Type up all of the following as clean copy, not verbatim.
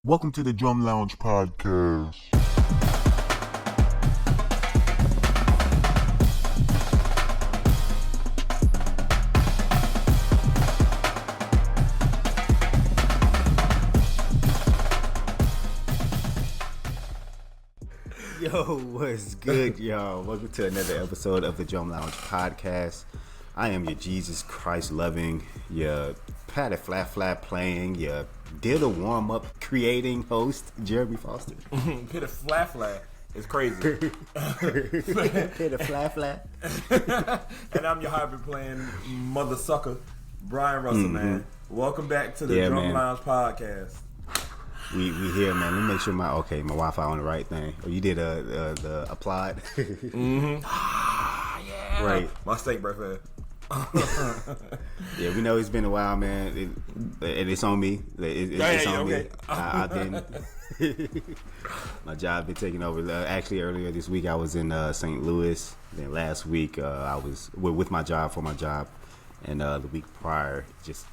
Welcome to the Drum Lounge Podcast. Yo, what's good, y'all? Welcome to another episode of the Drum Lounge Podcast. I am your Jesus Christ loving, your patty flat playing, your did a warm up creating host, Jeremie Foster. Pit a flat is crazy. Pit a flat. And I'm your hybrid playing mother sucker, Bryon Russell, man. Welcome back to the Drum Lounge Podcast. We here, man. Let me make sure my Wi-Fi on the right thing. Oh, you did the applaud. Yeah. Right. My steak breakfast. Yeah, we know it's been a while, man. It's on me. It's on me. I've been my job been taking over. Actually, earlier this week I was in St. Louis. Then last week I was with my job for my job, and the week prior, just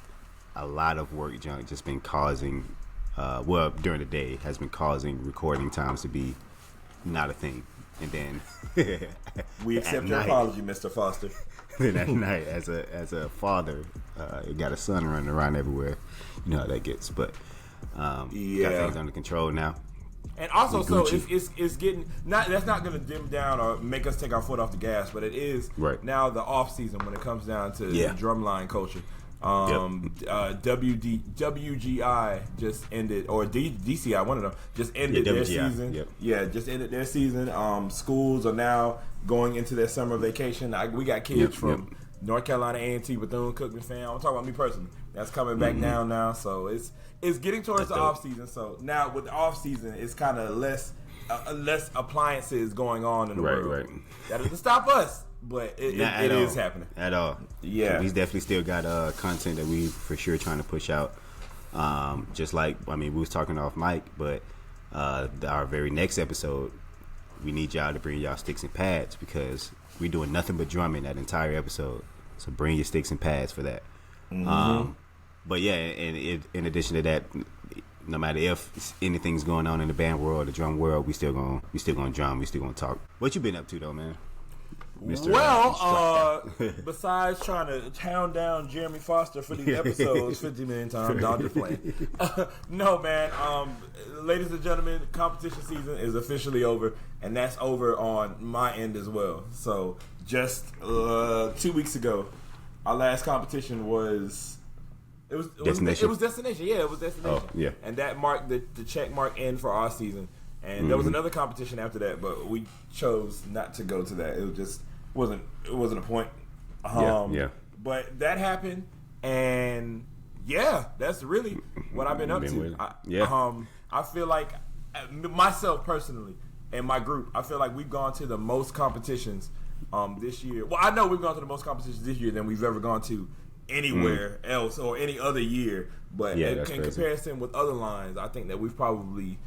a lot of work junk just been causing. During the day has been causing recording times to be not a thing, and then we accept your apology, Mr. Foster. Then at night, as a father, you got a son running around everywhere. You know how that gets, but got things under control now. And also, so it's getting not. That's not going to dim down or make us take our foot off the gas, but it is now the off season when it comes down to drumline culture. WGI just ended, or DCI, one of them just ended their season. Just ended their season. Schools are now going into their summer vacation. We got kids from North Carolina A&T, Bethune-Cookman fam. I'm talking about me personally. That's coming back down now. So it's getting towards the off season. So now with the off season, it's kind of less appliances going on in the world. Right. That doesn't stop us. But it is happening. At all. Yeah. We definitely still got content that we for sure trying to push out. Just like, we was talking off mic, but our very next episode, we need y'all to bring y'all sticks and pads because we're doing nothing but drumming that entire episode. So bring your sticks and pads for that. But yeah, and in addition to that, no matter if anything's going on in the band world, the drum world, we still gonna drum, we still gonna talk. What you been up to though, man? Besides trying to hound down Jeremie Foster for these episodes 50 million times, I'm just playing. No, man. Ladies and gentlemen, competition season is officially over, and that's over on my end as well. So, just 2 weeks ago, our last competition was Destination. It was Destination. Yeah, it was Destination. Oh, yeah. And that marked the check mark end for our season. And there was another competition after that, but we chose not to go to that. It just wasn't a point. But that happened, and that's really what I've been up to. I feel like myself personally and my group, I feel like we've gone to the most competitions this year. Well, I know we've gone to the most competitions this year than we've ever gone to anywhere else or any other year. But in comparison with other lines, I think that we've probably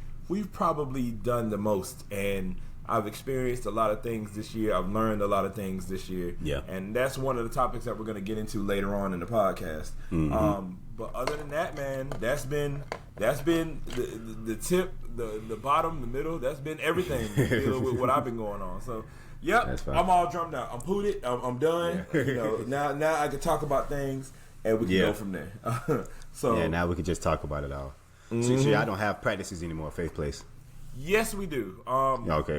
done the most, and I've experienced a lot of things this year. I've learned a lot of things this year, and that's one of the topics that we're going to get into later on in the podcast. But other than that, man, that's been the tip, the bottom, the middle. That's been everything dealing with what I've been going on. So, I'm all drummed out. I'm pooted. I'm done. Yeah. Now I can talk about things, and we can go from there. Now we can just talk about it all. So y'all don't have practices anymore, Faith Place? Yes, we do.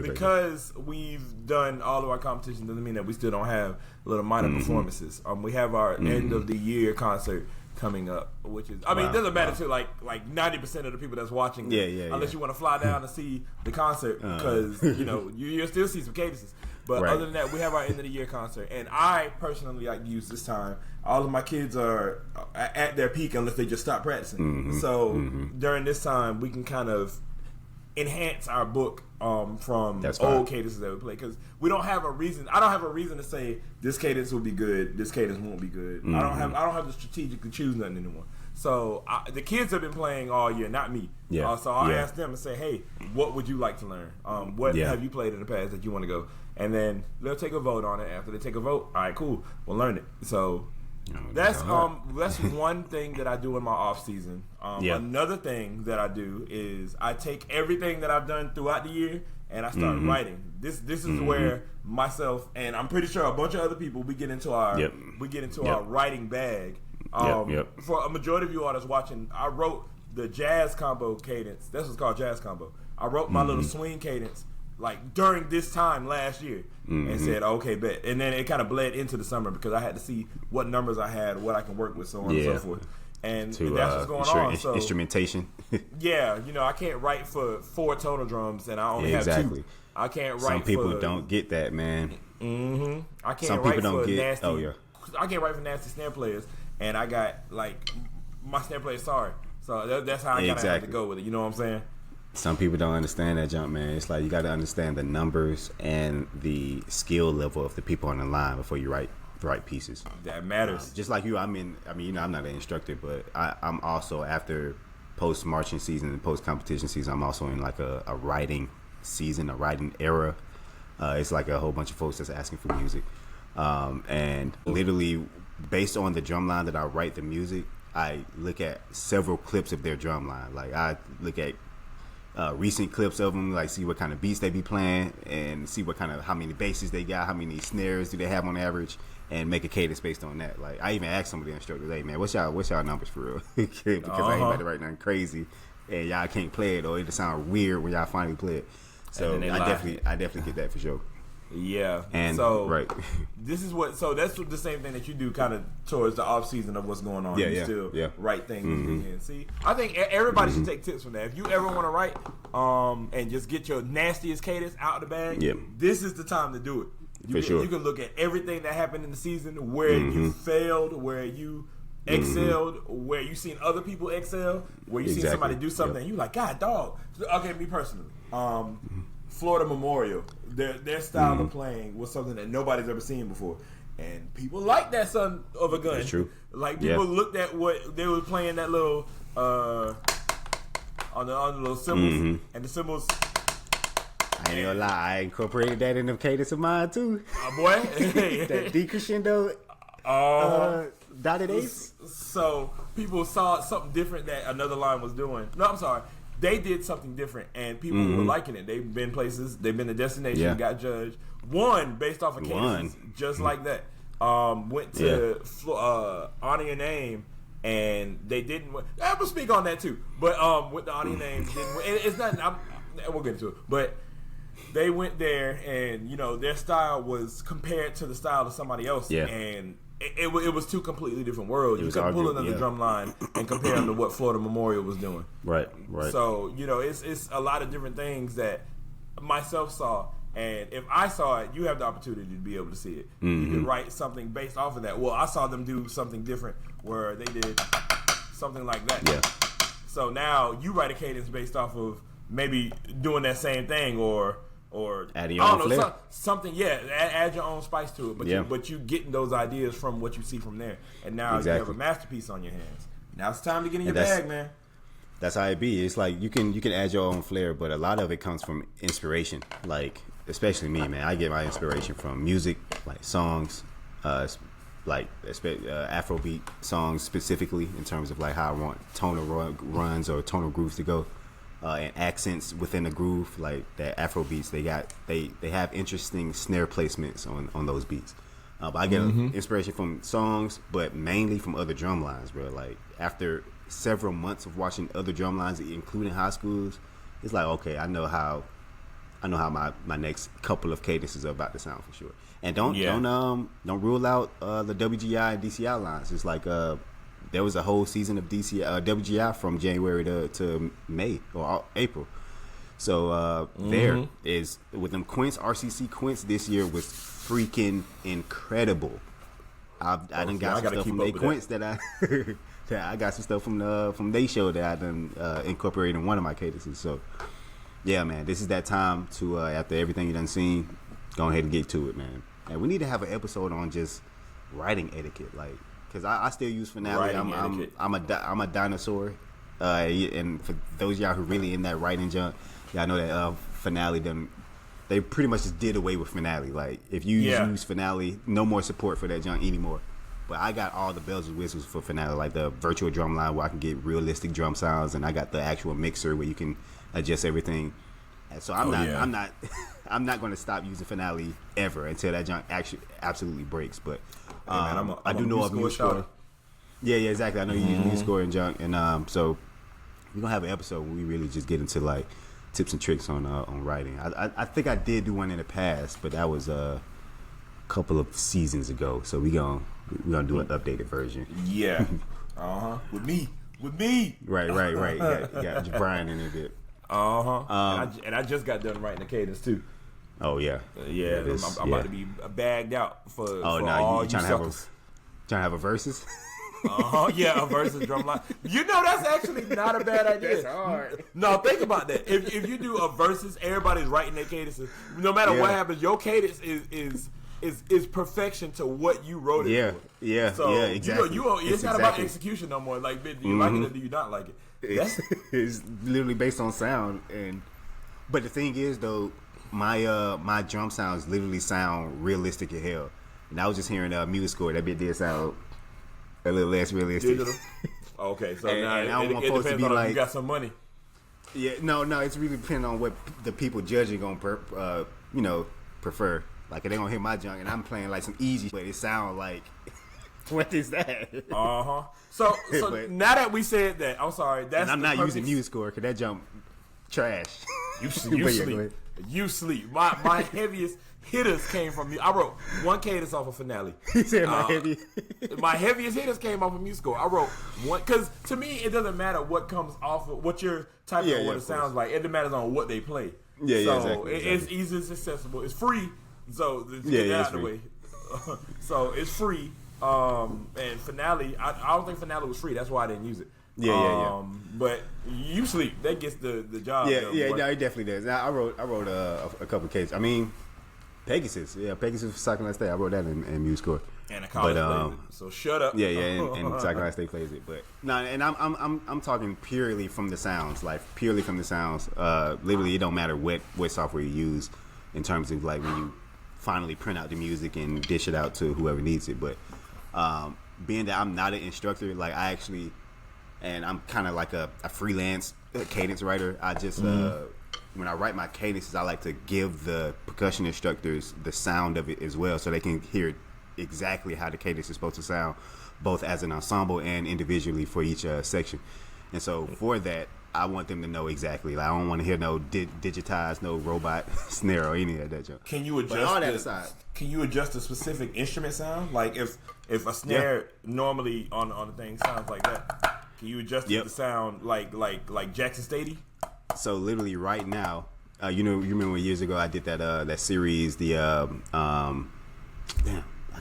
Because we've done all of our competitions doesn't mean that we still don't have little minor performances. We have our end of the year concert coming up, which is it doesn't matter to like 90% of the people that's watching unless you want to fly down to see the concert because you'll still see some cadences. But other than that, we have our end of the year concert, and I personally like to use this time. All of my kids are at their peak unless they just stop practicing. During this time, we can kind of enhance our book from old cadences that we play because we don't have a reason. I don't have a reason to say this cadence will be good, this cadence won't be good. I don't have to strategically choose nothing anymore. So the kids have been playing all year, not me. So I'll ask them and say, hey, what would you like to learn? What have you played in the past that you want to go? And then they'll take a vote on it. After they take a vote, all right, cool, we'll learn it. So That's one thing that I do in my off season. Another thing that I do is I take everything that I've done throughout the year and I start writing. This is where myself and I'm pretty sure a bunch of other people we get into our our writing bag. For a majority of you all that's watching, I wrote the jazz combo cadence. That's what's called jazz combo. I wrote my little swing cadence like during this time last year and said, okay, bet. And then it kind of bled into the summer because I had to see what numbers I had, what I can work with, so on and so forth. And that's what's going on. So, instrumentation. I can't write for 4 tonal drums and I only have 2. I can't write Some people don't get that, man. I can't Some write people don't for get. nasty. I can't write for nasty snare players, and I got like my snare player. Sorry, so that's how I gotta have to go with it. You know what I'm saying? Some people don't understand that jump, man. It's like you got to understand the numbers and the skill level of the people on the line before you write pieces. That matters. Just like you, I'm not an instructor, but I'm also after post marching season and post competition season. I'm also in like a writing season, a writing era. It's like a whole bunch of folks that's asking for music, and literally based on the drum line that I write the music, I look at several clips of their drum line. Like I look at recent clips of them, like see what kind of beats they be playing and see what kind of how many basses they got, how many snares do they have on average, and make a cadence based on that. Like I even asked some of the instructors, "Hey man, what's y'all numbers for real?" Because I ain't about to write nothing crazy, and y'all can't play it, or it'll sound weird when y'all finally play it. So I definitely get that for sure. Yeah, and so this is what. So that's the same thing that you do, kind of towards the off season of what's going on. You still write things. And see, I think everybody should take tips from that. If you ever want to write, and just get your nastiest cadence out of the bag, this is the time to do it. You can look at everything that happened in the season, where you failed, where you excelled, where you seen other people excel, where you seen somebody do something, and you like, God, dog. Okay, me personally, Florida Memorial. Their style of playing was something that nobody's ever seen before, and people like that son of a gun. That's true. Like people looked at what they were playing, that little on the little cymbals, and the cymbals. I ain't gonna lie, I incorporated that in the cadence of mine too. Boy, that decrescendo, dotted eighths. So people saw something different that another line was doing. No, I'm sorry. They did something different, and people were liking it. They've been places, they've been to Destination, got judged, won based off of cadences, just like that. Went to Honor Your Name, and they didn't win. I will speak on that too, but with the Honor Your Name, didn't win. It's not. We'll get into it, but they went there, and their style was compared to the style of somebody else, and it was two completely different worlds. You couldn't pull another drum line and compare them to what Florida Memorial was doing. Right. So, it's a lot of different things that myself saw. And if I saw it, you have the opportunity to be able to see it. You can write something based off of that. Well, I saw them do something different where they did something like that. Yeah. So now you write a cadence based off of maybe doing that same thing or adding your own flair. Something, add your own spice to it. But you getting those ideas from what you see from there, and now you have a masterpiece on your hands. Now it's time to get in your bag, man. That's how it be. It's like you can add your own flair, but a lot of it comes from inspiration. Like especially me, man. I get my inspiration from music, like songs, Afrobeat songs specifically in terms of like how I want tonal runs or tonal grooves to go. And accents within the groove, like that Afro beats, they have interesting snare placements on those beats. But I get inspiration from songs, but mainly from other drum lines, bro. Like after several months of watching other drum lines, including high schools, it's like okay, I know how my next couple of cadences are about to sound for sure. And don't rule out the WGI and DCI lines. It's like there was a whole season of WGI from January to May or April. So there is with them Quints, RCC Quints this year was freaking incredible. I done got some stuff from they Quints that I got some stuff from they show that I done incorporated in one of my cadences. So yeah, man, this is that time to after everything you done seen, go ahead and get to it, man. And we need to have an episode on just writing etiquette, like. Because I still use Finale. I'm a dinosaur. And for those of y'all who really in that writing junk, y'all know that Finale they pretty much just did away with Finale. Like if you use Finale, no more support for that junk anymore. But I got all the bells and whistles for finale, like the virtual drum line where I can get realistic drum sounds, and I got the actual mixer where you can adjust everything. And so I'm not going to stop using finale ever until that junk actually absolutely breaks. But I do know of MuseScore. Yeah, exactly. I know you use MuseScore and junk, and so we're gonna have an episode where we really just get into like tips and tricks on writing. I think I did do one in the past, but that was a couple of seasons ago. So we're gonna do an updated version. Yeah. With me. Right. You got Bryon in a bit. And I just got done writing the cadence too. Oh yeah. I'm about to be bagged out for you all you trying suckers. to have a versus? Yeah, a versus drumline. You know, that's actually not a bad idea. That's hard. No, think about that. If you do a versus, everybody's writing their cadences. No matter what happens, your cadence is perfection to what you wrote it for. Yeah, exactly. It's not about execution no more. Like, do you like it or do you not like it? It's literally based on sound. But the thing is, though, my drum sounds literally sound realistic as hell. And I was just hearing MuseScore. That bit did sound a little less realistic. Okay, so and now it supposed to depends be on like, if you got some money. Yeah, no, it's really depending on what the people judging gonna prefer. Like, if they gonna hear my junk and I'm playing like some easy, but it sounds like, what is that? So now that we said that, I'm sorry. That's and I'm not using MuseScore because that jump trash. You sleep. My heaviest hitters came from me. I wrote one cadence off of finale. He said my heaviest hitters came off of MuseScore. I wrote one because to me it doesn't matter what comes off of what you're typing or what it sounds like. It matters on what they play. Exactly. It's easy, it's accessible, it's free. So get that out of the way. So it's free. And finale, I don't think finale was free. That's why I didn't use it. But you sleep. That gets the job. No, it definitely does. Now, I wrote a couple of cases. I mean, Pegasus. Yeah, Pegasus for Cycling Last Day. I wrote that in MuseScore. And a college plays it. So shut up. And Cycling Last Day plays it. But no, and I'm talking purely from the sounds. Like purely from the sounds. Literally, it don't matter what software you use in terms of like when you finally print out the music and dish it out to whoever needs it. But being that I'm not an instructor, like I actually. And I'm kind of like a freelance cadence writer. I just, when I write my cadences, I like to give the percussion instructors the sound of it as well so they can hear exactly how the cadence is supposed to sound, both as an ensemble and individually for each section. And so for that, I want them to know exactly. Like, I don't want to hear no digitized, no robot snare or any of that junk. Can you adjust Can you adjust a specific instrument sound? Like if a snare normally on the thing sounds like that. Can you adjust it to sound like Jackson Stady? So literally right now, you remember years ago I did that series, damn, I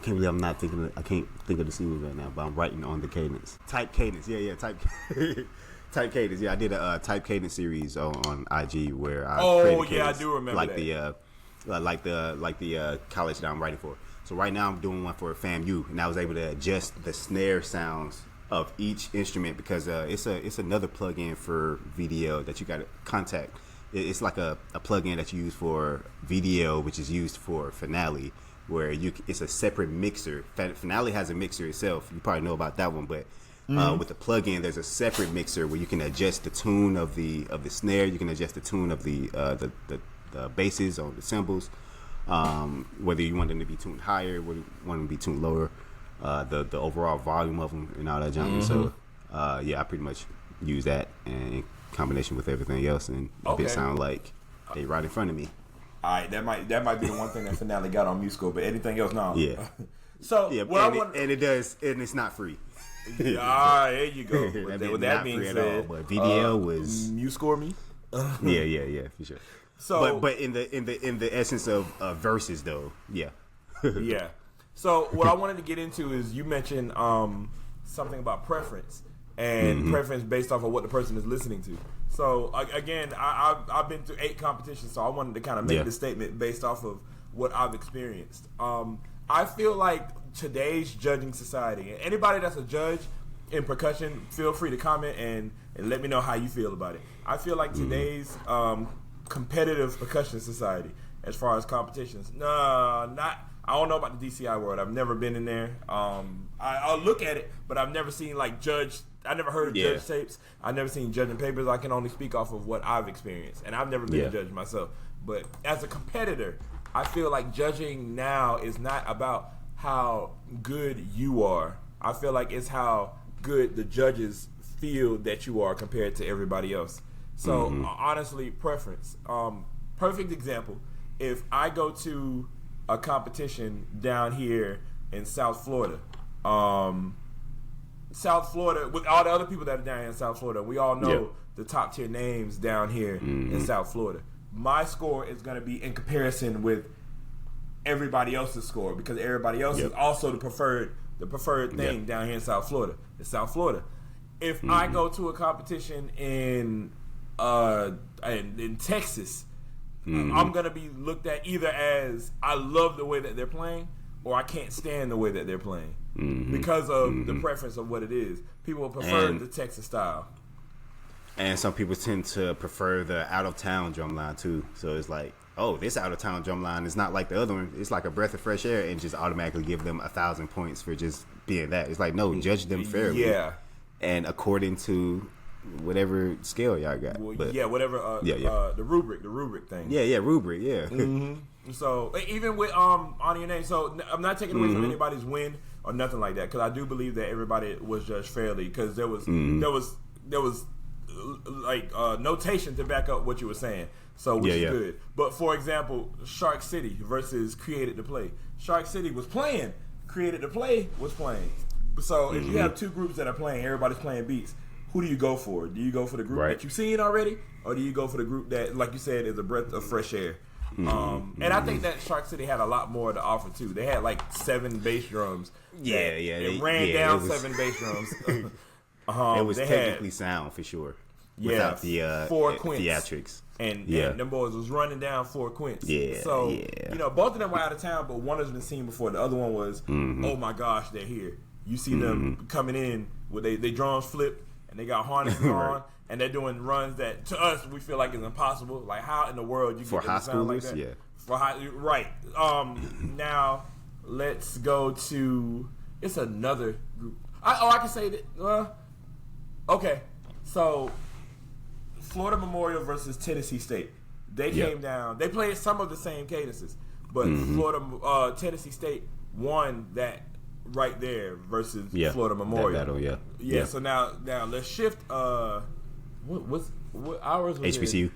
can't believe I'm not thinking. I can't think of the series right now, but I'm writing on the cadence. Type cadence, type cadence. Yeah, I did a type cadence series on IG where I I do remember like that. the college that I'm writing for. So right now I'm doing one for FAMU, and I was able to adjust the snare sounds of each instrument because it's another plugin for VDL that you got to contact. It's like a plugin that you use for VDL, which is used for Finale, where it's a separate mixer. Finale has a mixer itself. You probably know about that one, but with the plugin, there's a separate mixer where you can adjust the tune of the snare. You can adjust the tune of the basses or the cymbals, whether you want them to be tuned higher, whether you want them to be tuned lower. The overall volume of them and all that junk. So I pretty much use that in combination with everything else, and it sound like they right in front of me. All right, that might be the one thing that Finale got on MuseScore, but anything else, no. Yeah. So and it does, and it's not free. There you go. With that being said, but VDL was MuseScore me. Yeah, for sure. So, but in the essence of verses though, yeah. So what I wanted to get into is you mentioned something about preference and preference based off of what the person is listening to. So again, I've been through 8 competitions, so I wanted to kind of make this statement based off of what I've experienced. I feel like today's judging society, and anybody that's a judge in percussion, feel free to comment and let me know how you feel about it. I feel like today's competitive percussion society, as far as competitions, I don't know about the DCI world. I've never been in there. I'll look at it, but I've never seen like judge. I never heard of judge tapes. I've never seen judging papers. I can only speak off of what I've experienced, and I've never been a judge myself. But as a competitor, I feel like judging now is not about how good you are. I feel like it's how good the judges feel that you are compared to everybody else. So honestly, preference. Perfect example. If I go to a competition down here in South Florida, with all the other people that are down here in South Florida, we all know the top tier names down here in South Florida. My score is going to be in comparison with everybody else's score because everybody else is also the preferred thing down here in South Florida. It's South Florida. If I go to a competition in Texas, I'm going to be looked at either as I love the way that they're playing or I can't stand the way that they're playing because of the preference of what it is. People prefer the Texas style. And some people tend to prefer the out-of-town drumline, too. So it's like, oh, this out-of-town drumline is not like the other one. It's like a breath of fresh air and just automatically give them 1,000 points for just being that. It's like, no, judge them fairly. Yeah. And according to whatever scale y'all got. Well, whatever. The rubric thing. Rubric. So even with on your name, so I'm not taking away from anybody's win or nothing like that because I do believe that everybody was judged fairly because there was like notation to back up what you were saying. So which is good. But for example, Shark City versus Created to Play. Shark City was playing. Created to Play was playing. So if you have two groups that are playing, everybody's playing beats. Who do you go for? Do you go for the group that you've seen already, or do you go for the group that, like you said, is a breath of fresh air? And I think that Shark City had a lot more to offer too. They had like 7 bass drums. It ran down 7 bass drums. It was technically sound for sure. Without the 4 quints. theatrics. And them boys was running down 4 quints. So both of them were out of town, but one has been seen before. The other one was, oh my gosh, they're here. You see them coming in with they drums flip and they got harnesses on and they're doing runs that to us we feel like is impossible. Like how in the world you for get high them to sound like schoolers? that? For high, right. Now let's go to it's another group. I can say that. Okay, so Florida Memorial versus Tennessee State. They came down. They played some of the same cadences, but Tennessee State won that right there versus Florida Memorial. That battle, So now let's shift. What hours was HBCU? it?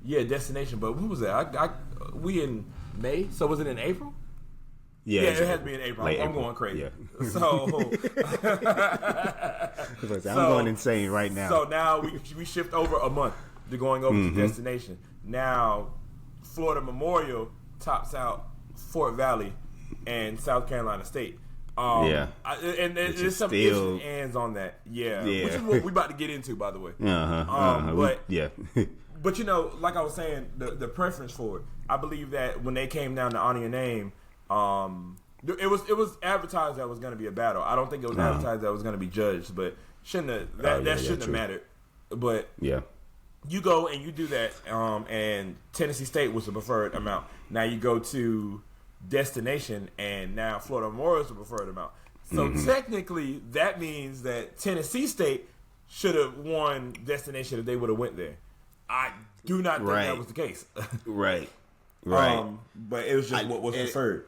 Yeah, Destination. But when was that? We in May. So was it in April? Yeah, it has to be in April. I'm going crazy. Yeah. So I'm going insane right now. So now we shift over a month to going over to Destination. Now Florida Memorial tops out Fort Valley and South Carolina State. And there's some ifs and ands on that. Which is what we about to get into, by the way. But like I was saying, the preference for it. I believe that when they came down to honor your name, it was advertised that it was going to be a battle. I don't think it was advertised that it was going to be judged, but shouldn't have mattered. But you go and you do that, and Tennessee State was the preferred amount. Now you go to Destination, and now Florida Memorial is the preferred amount. So technically, that means that Tennessee State should have won Destination if they would have went there. I do not think that was the case. Right. But it was just what was preferred.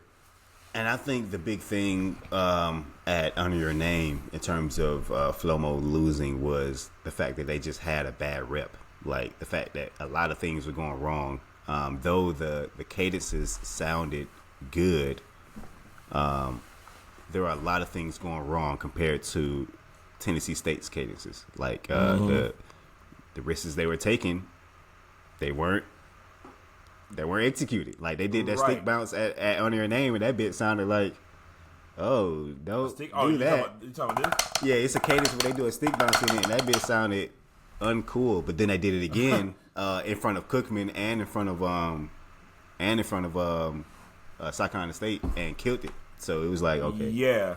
And I think the big thing at Honor Your Name in terms of Flomo losing was the fact that they just had a bad rep. Like the fact that a lot of things were going wrong. Though the cadences sounded good, there were a lot of things going wrong compared to Tennessee State's cadences. Like the risks they were taking, they weren't executed. Like they did that stick bounce at Honor Your Name, and that bit sounded like, oh, don't do that. You talking about this? Yeah, it's a cadence where they do a stick bounce in it, and that bit sounded uncool. But then they did it again in front of Cookman and in front of South Carolina State and killed it. So it was like, okay, yeah.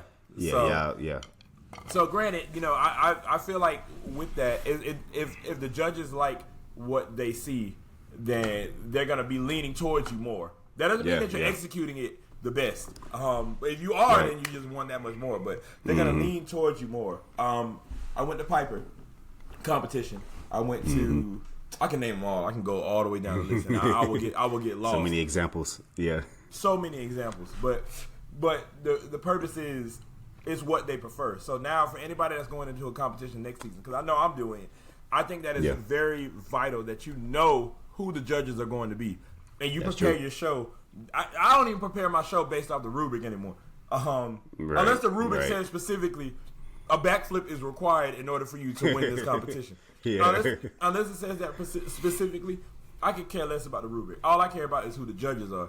So granted, I feel like with that, if the judges like what they see, then they're gonna be leaning towards you more. That doesn't mean that you're executing it the best. But if you are, then you just won that much more. But they're gonna lean towards you more. I went to Piper competition. I went to. I can name them all. I can go all the way down the list, and I will get lost. So many examples. Yeah. So many examples, but the purpose is what they prefer. So now for anybody that's going into a competition next season, because I know I'm doing it, I think that is very vital that you know who the judges are going to be, and you prepare your show. I don't even prepare my show based off the rubric anymore, unless the rubric says specifically a backflip is required in order for you to win this competition. Unless it says that specifically, I could care less about the rubric. All I care about is who the judges are.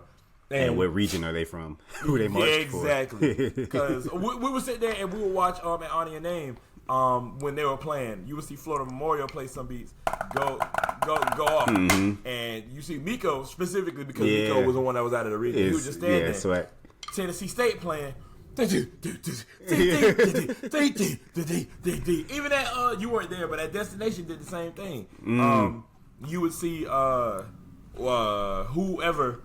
And what region are they from? Who they marched for? Exactly. Because we would sit there and we would watch at Honor Your Name when they were playing. You would see Florida Memorial play some beats, go off. And you see Miko specifically because Miko was the one that was out of the region. He would just stand there. Swag. Tennessee State playing. Even that you weren't there, but at Destination did the same thing. You would see whoever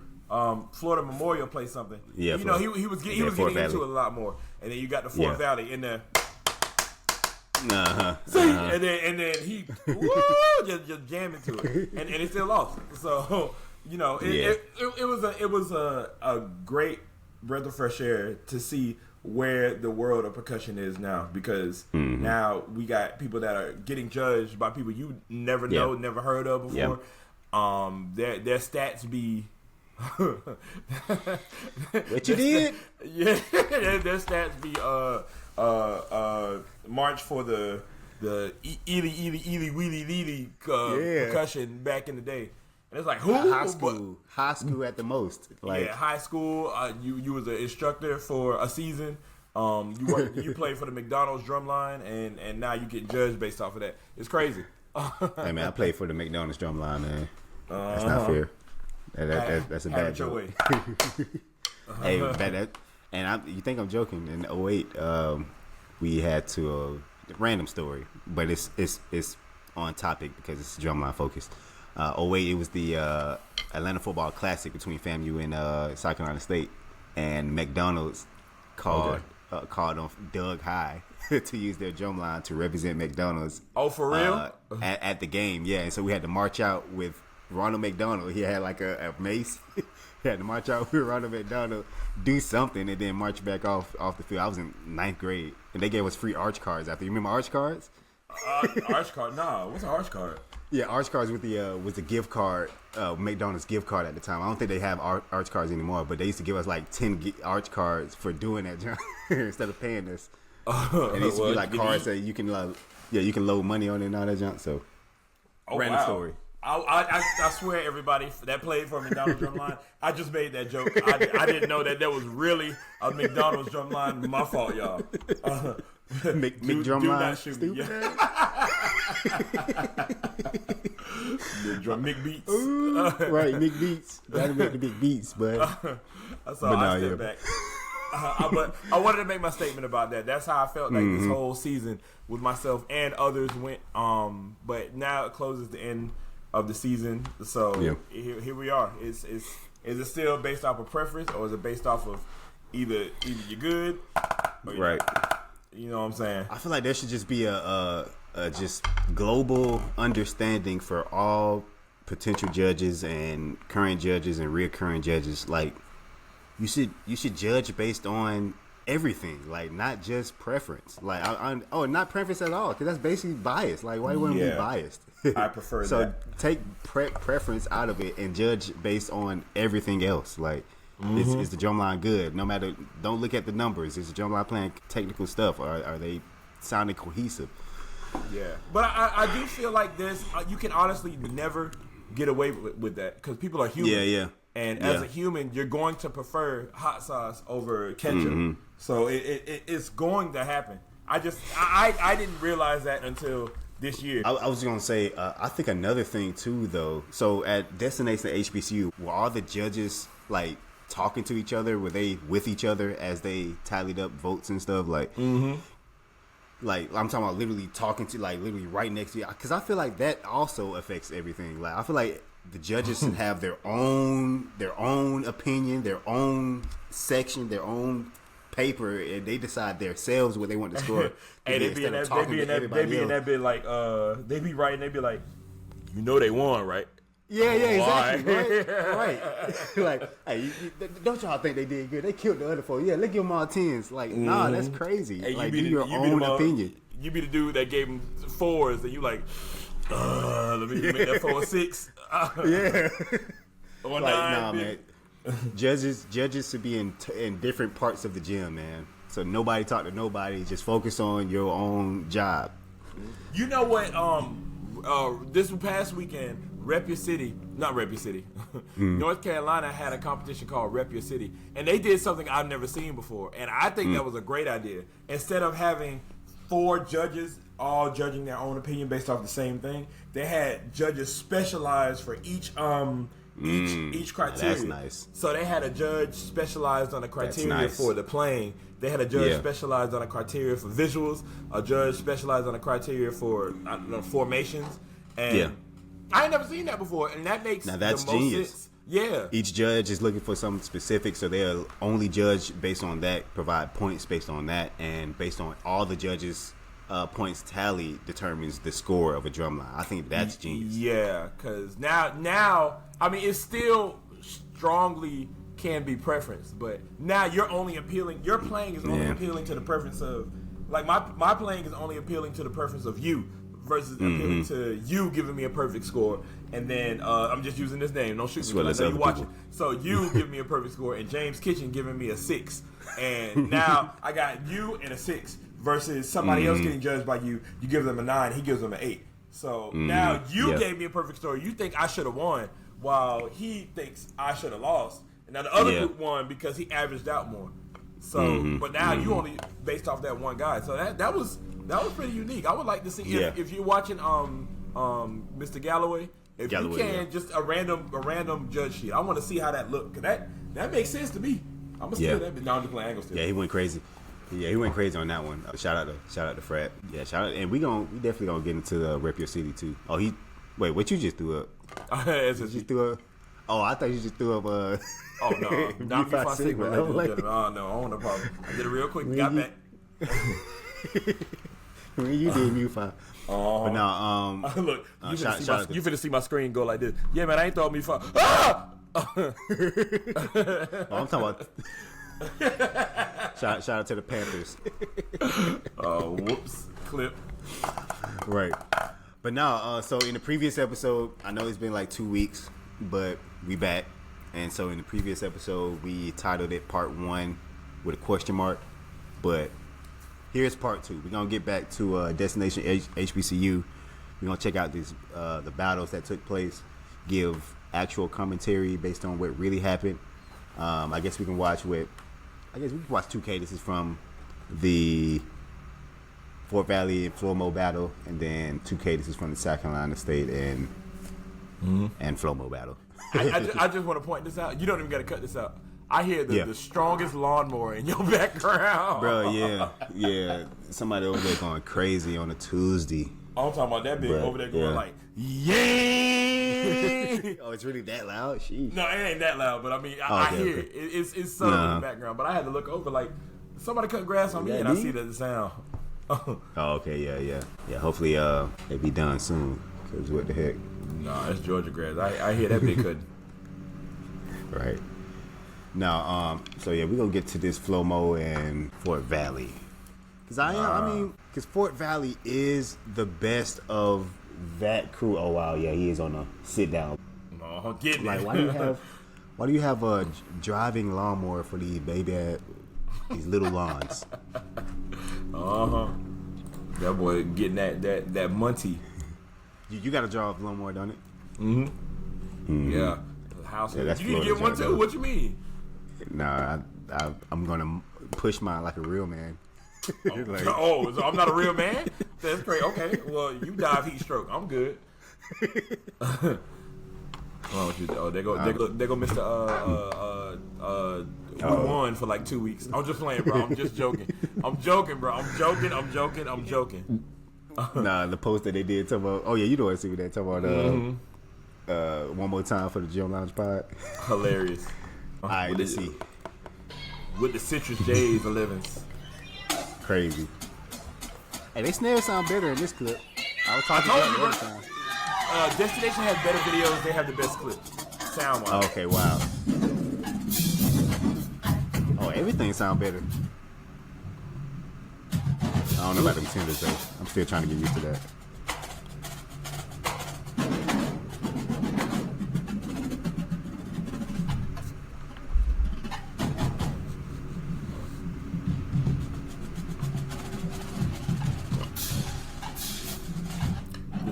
Florida Memorial play something. Yeah, he was getting into it a lot more. And then you got the Fort Valley in there. And then he just jammed into it, and he still lost. So it was a great breath of fresh air to see where the world of percussion is now, because now we got people that are getting judged by people you never know, never heard of before. Their stats be what you did? Their stats be march for the Ely Wheelie Leely percussion back in the day. And it's like, who? High school at the most. Like high school. You was an instructor for a season. You played for the McDonald's Drumline, and now you get judged based off of that. It's crazy. Hey man, I played for the McDonald's Drumline, man. That's not fair. That's a bad joke. Hey, you think I'm joking? In 2008, we had to random story, but it's on topic because it's drumline focused. 2008, it was the Atlanta Football Classic between FAMU and South Carolina State, and McDonald's called on Doug High to use their drumline to represent McDonald's. Oh, for real? At the game, yeah. And so we had to march out with Ronald McDonald. He had like a mace. He had to march out with Ronald McDonald, do something, and then march back off the field. I was in 9th grade, and they gave us free arch cards after. You remember arch cards? Arch card? No. What's an arch card? Yeah, arch cards with the gift card, McDonald's gift card at the time. I don't think they have arch cards anymore, but they used to give us like 10 arch cards for doing that job instead of paying us. And it used to be like cards that you can load money on it and all that junk. So, random story. I swear, everybody that played for McDonald's Drumline, I just made that joke. I didn't know that there was really a McDonald's Drumline. My fault, y'all. Drumline. Do not shoot me. Mick Beats. Right, Mick Beats. Gotta make the big beats, but that's all. I stepped back. But I wanted to make my statement about that. That's how I felt like this whole season with myself and others went. But now it closes the end of the season, so here we are. Is it still based off of preference, or is it based off of either you're good, or you're not? You know what I'm saying? I feel like there should just be a just global understanding for all potential judges and current judges and reoccurring judges. Like you should judge based on everything, like not just preference. Like not preference at all, because that's basically bias. Like why wouldn't we be biased? I prefer so that. Take preference out of it and judge based on everything else. Like is the drumline good? No matter, don't look at the numbers. Is the drumline playing technical stuff? Are they sounding cohesive? Yeah, but I do feel like this. You can honestly never get away with that because people are human. Yeah. And as a human, you're going to prefer hot sauce over ketchup. So it's going to happen. I didn't realize that until this year. I was going to say, I think another thing too, though. So at Destination HBCU, were all the judges like talking to each other? Were they with each other as they tallied up votes and stuff? Like, Like I'm talking about literally talking to like literally right next to you, because I feel like that also affects everything. Like I feel like the judges should have their own opinion, their own section, their own paper, and they decide themselves what they want to score. Hey, they be in that bit like they be writing, they be like, you know they won, right? Yeah, exactly. Right. Like, hey, don't y'all think they did good? They killed the other four. Yeah, let's give them all tens. Like, nah, that's crazy. Hey, like, give your own opinion. You be the dude that gave them fours, and you like, let me make that 4 or 6. Yeah. Or like, 9. Nah, man. Judges should be in different parts of the gym, man. So nobody talk to nobody. Just focus on your own job. You know what? This past weekend, North Carolina had a competition called Rep Your City, and they did something I've never seen before, and I think that was a great idea. Instead of having 4 judges all judging their own opinion based off the same thing, they had judges specialized for each criteria. That's nice. So they had a judge specialized on the criteria for the playing. They had a judge specialized on the criteria for visuals, a judge specialized on the criteria for formations, and I ain't never seen that before, and that makes now that's the most genius. sense. Yeah. Each judge is looking for something specific, so they'll only judge based on that, provide points based on that, and based on all the judges' points tally determines the score of a drumline. I think that's genius. Yeah, because now, I mean, it still strongly can be preference, but now your playing is only appealing to the preference of, like, my playing is only appealing to the preference of you versus appealing to you giving me a perfect score, and then I'm just using this name, don't shoot me, I know you watching. So you give me a perfect score, and James Kitchen giving me a 6, and now I got you and a 6 versus somebody else getting judged by you. You give them a 9, he gives them an 8. So now you gave me a perfect score. You think I should have won, while he thinks I should have lost. And now the other group won because he averaged out more. So, but now you only based off that one guy. So that was pretty unique. I would like to see if you're watching Mr. Galloway, if you can just a random judge sheet. I want to see how that looked, because that makes sense to me. I'm gonna steal that. No, I'm just playing. Yeah, he went crazy. Yeah, he went crazy on that one. Shout out to Fred. Yeah, shout out, and we definitely gonna get into the Rep Your City too. Oh, what you just threw up? You just threw up. Oh, I thought you just threw up. Oh no, not Mu-Fi Sigma. Oh no, I don't want no problem. I did it real quick. Got back. When you did Mu-Fi. But now, look, you finna see my screen go like this. Yeah, man, I ain't throwing Mu-Fi. Ah! I'm talking about. Shout out to the Panthers. Whoops, clip. Right, but now, so in the previous episode, I know it's been like 2 weeks, but we back, and so in the previous episode, we titled it Part 1 with a question mark, but here's Part 2. We're gonna get back to Destination HBCU. We're gonna check out the battles that took place, give actual commentary based on what really happened. I guess we can watch 2K. This is from the Fort Valley and Flomo battle, and then 2K. This is from the South Carolina State and Flomo battle. I just want to point this out. You don't even got to cut this out. I hear the strongest lawnmower in your background, bro. Yeah. Somebody over there going crazy on a Tuesday. I'm talking about that big over there going like, yeah. Oh, it's really that loud? Sheesh. No, it ain't that loud, but I mean, I hear it. It's subtle in the background, but I had to look over like somebody cut grass on me, and I see the sound. Oh, okay, yeah. Hopefully, it be done soon. Cause what the heck? No, it's Georgia grass. I hear that big cutting. Right. Now, so yeah, we're gonna get to this Flomo and Fort Valley. Because Fort Valley is the best of that crew. Oh wow, yeah, he is on a sit down. Oh, getting like, it. why do you have a driving lawnmower for these these little lawns? That boy getting that Monty. You got to drive a lawnmower, don't it? Yeah. House. Yeah, you need to get one too. What you mean? Nah, I'm gonna push mine like a real man. So I'm not a real man? That's great. Okay, well, you dive heat stroke. I'm good. There go Mr. We won for like 2 weeks. I'm just playing, bro. I'm just joking. I'm joking, bro. I'm joking. Nah, the post that they did talking about. Oh yeah, you know what I see with that talking about. One more time for the Gym Lounge Pod. Hilarious. All right, let's see. With the Citrus J's 11s. Crazy. Hey, they snares sound better in this clip. I was talking about it all the time. Destination has better videos. They have the best clips. Sound wise. Okay, wow. Oh, everything sound better. I don't know about them tenders though. I'm still trying to get used to that.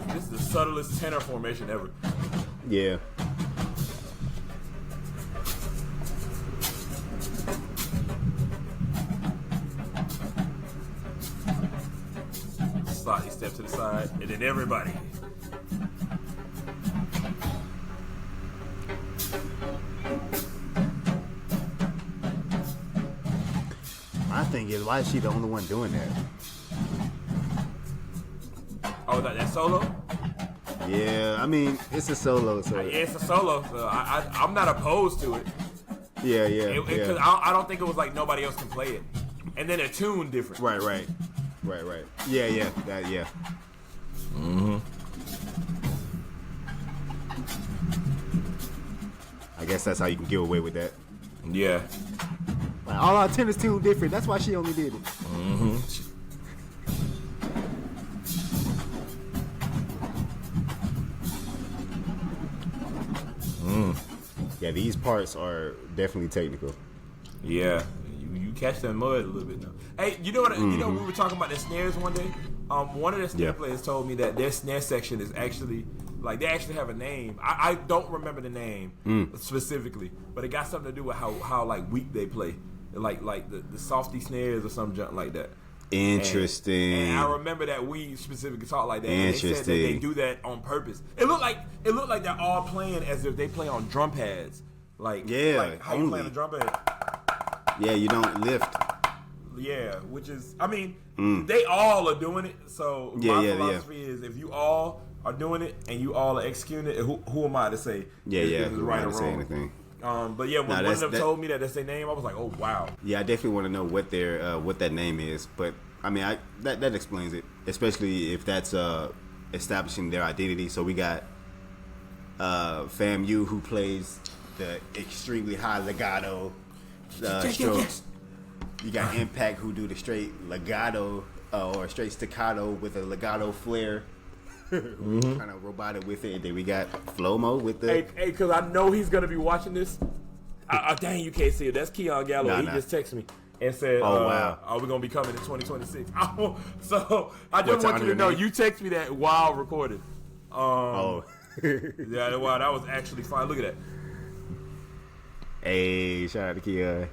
This is the subtlest tenor formation ever. Yeah. Slightly step to the side, and then everybody. My thing is, why is she the only one doing that? Oh, that solo? Yeah, I mean, it's a solo, so Yeah, it's a solo. So I'm not opposed to it. yeah. Because I don't think it was like nobody else can play it. And then a tune different. Right. Yeah. That, yeah. Mm-hmm. I guess that's how you can get away with that. Yeah. Like, all our tennis tune different. That's why she only did it. Mm-hmm. Yeah, these parts are definitely technical. Yeah. You catch that mud a little bit now. Hey, you know what? You know, we were talking about the snares one day. One of the snare players told me that their snare section is actually like they actually have a name. I don't remember the name specifically, but it got something to do with how like weak they play, like the softy snares or some junk like that. Interesting. And I remember that we specifically talked like that. And they said that they do that on purpose. It looked like they're all playing as if they play on drum pads. Like how you play on a drum pad. Yeah, you don't lift. Yeah, which is, I mean, they all are doing it. So my philosophy is, if you all are doing it and you all are executing it, who am I to say? Who right am I or to say wrong? anything? But yeah, when one of them told me that that's their name, I was like, oh wow. Yeah, I definitely want to know what their what that name is. But I mean, that explains it, especially if that's establishing their identity. So we got FAMU who plays the extremely high legato strokes. You got Impact who do the straight legato or straight staccato with a legato flair. Kind of robotic with it. And then we got Flomo with the... Hey, because I know he's going to be watching this. Dang, you can't see it. That's Keon Gallo. He just texted me and said, wow, are we going to be coming in 2026? So I just want you to know, you text me that while recording. Yeah, wow, that was actually fine. Look at that. Hey, shout out to Keon.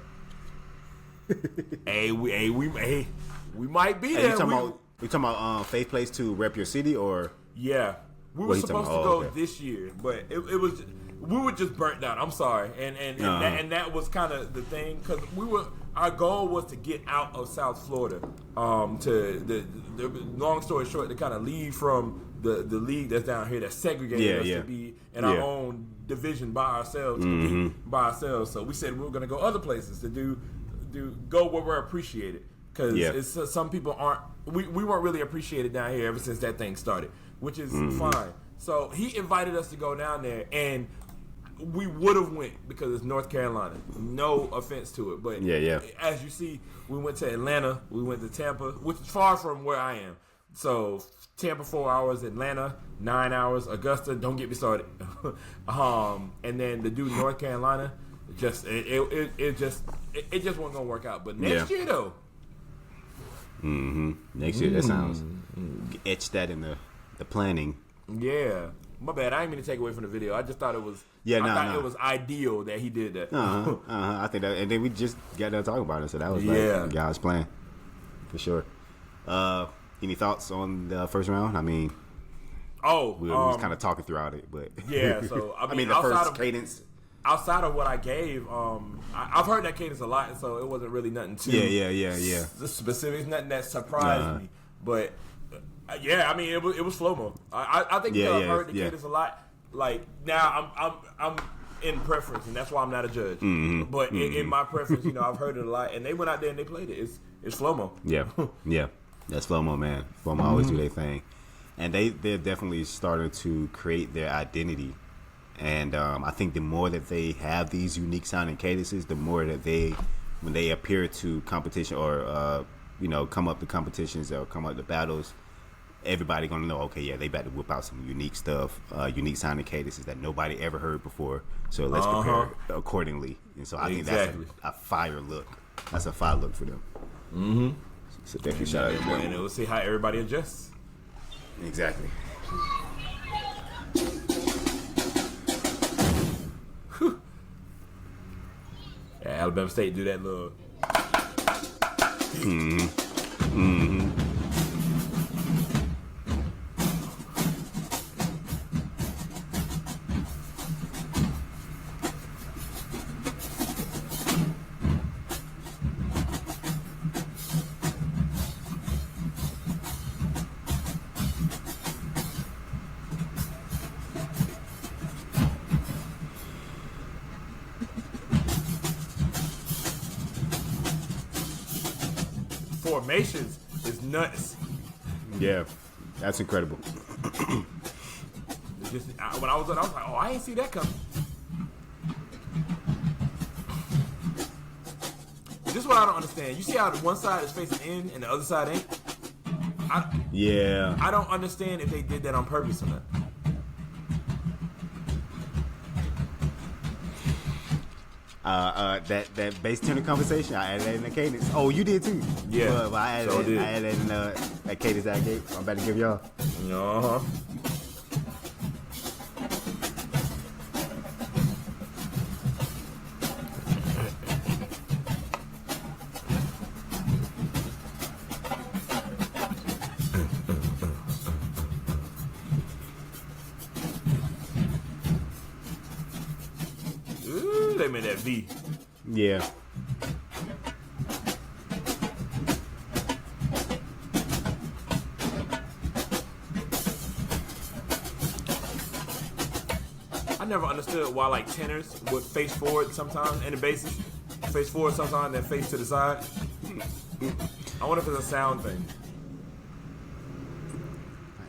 we might be there. We talking about Faith Place to rep your city, or we were supposed to go this year, but it was we were just burnt out. I'm sorry, and that was kind of the thing because our goal was to get out of South Florida. To the long story short, to kind of leave from the league that's down here that segregated us to be in our own division by ourselves, by ourselves. So we said we were going to go other places to go where we're appreciated, because some people aren't. We weren't really appreciated down here ever since that thing started, which is fine. So he invited us to go down there, and we would have went because it's North Carolina. No offense to it, but as you see, we went to Atlanta, we went to Tampa, which is far from where I am. So Tampa 4 hours, Atlanta 9 hours, Augusta. Don't get me started. And then to do North Carolina. It just wasn't gonna work out. But next year though. Next year, that sounds etched that in the planning. Yeah, my bad. I didn't mean to take away from the video. I just thought it was. It was ideal that he did that. I think that, and then we just got done talking about it, so that was like God's plan for sure. Any thoughts on the first round? I mean, we was kind of talking throughout it, but So I mean the first cadence. outside of what I gave, I've heard that cadence a lot, and so it wasn't really nothing too. Yeah. The specifics, nothing that surprised me, but yeah, I mean, it was slow mo. I think I've heard the cadence a lot. Like now, I'm in preference, and that's why I'm not a judge. Mm-hmm. But in my preference, I've heard it a lot, and they went out there and they played it. It's slow mo. Yeah. That's slow mo, man. Slow mo always do their thing, and they're definitely starting to create their identity. And I think the more that they have these unique sounding cadences, the more that when they appear to competition or come up to competitions or come up to battles, everybody gonna know, okay, yeah, they about to whip out some unique stuff, unique sounding cadences that nobody ever heard before. So let's prepare accordingly. And so I think that's a fire look. That's a fire look for them. Mm-hmm. So definitely shout out to them. And we'll see how everybody adjusts. Exactly. Yeah, Alabama State do that little. Formations is nuts. Yeah, that's incredible. When I was like, oh, I ain't see that coming. This is what I don't understand. You see how one side is facing in and the other side ain't? I don't understand if they did that on purpose or not. That bass tuner conversation, I added that in the cadence. Oh, you did too. Yeah, well, I added that in that cadence that I gave. I'm about to give y'all. Ooh, they made that V. Yeah. I never understood why like tenors would face forward sometimes and the basses face forward sometimes and face to the side. I wonder if it's a sound thing.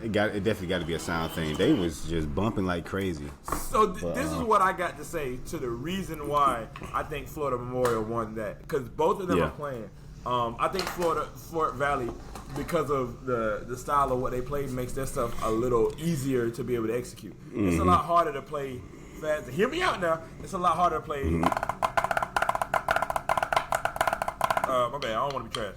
It definitely got to be a sound thing. They was just bumping like crazy. So this is what I got to say to the reason why I think Florida Memorial won that, because both of them are playing. I think Fort Valley, because of the style of what they played, makes their stuff a little easier to be able to execute. Mm-hmm. It's a lot harder to play fast. Hear me out now. It's a lot harder to play. Mm-hmm. My bad. I don't want to be trash.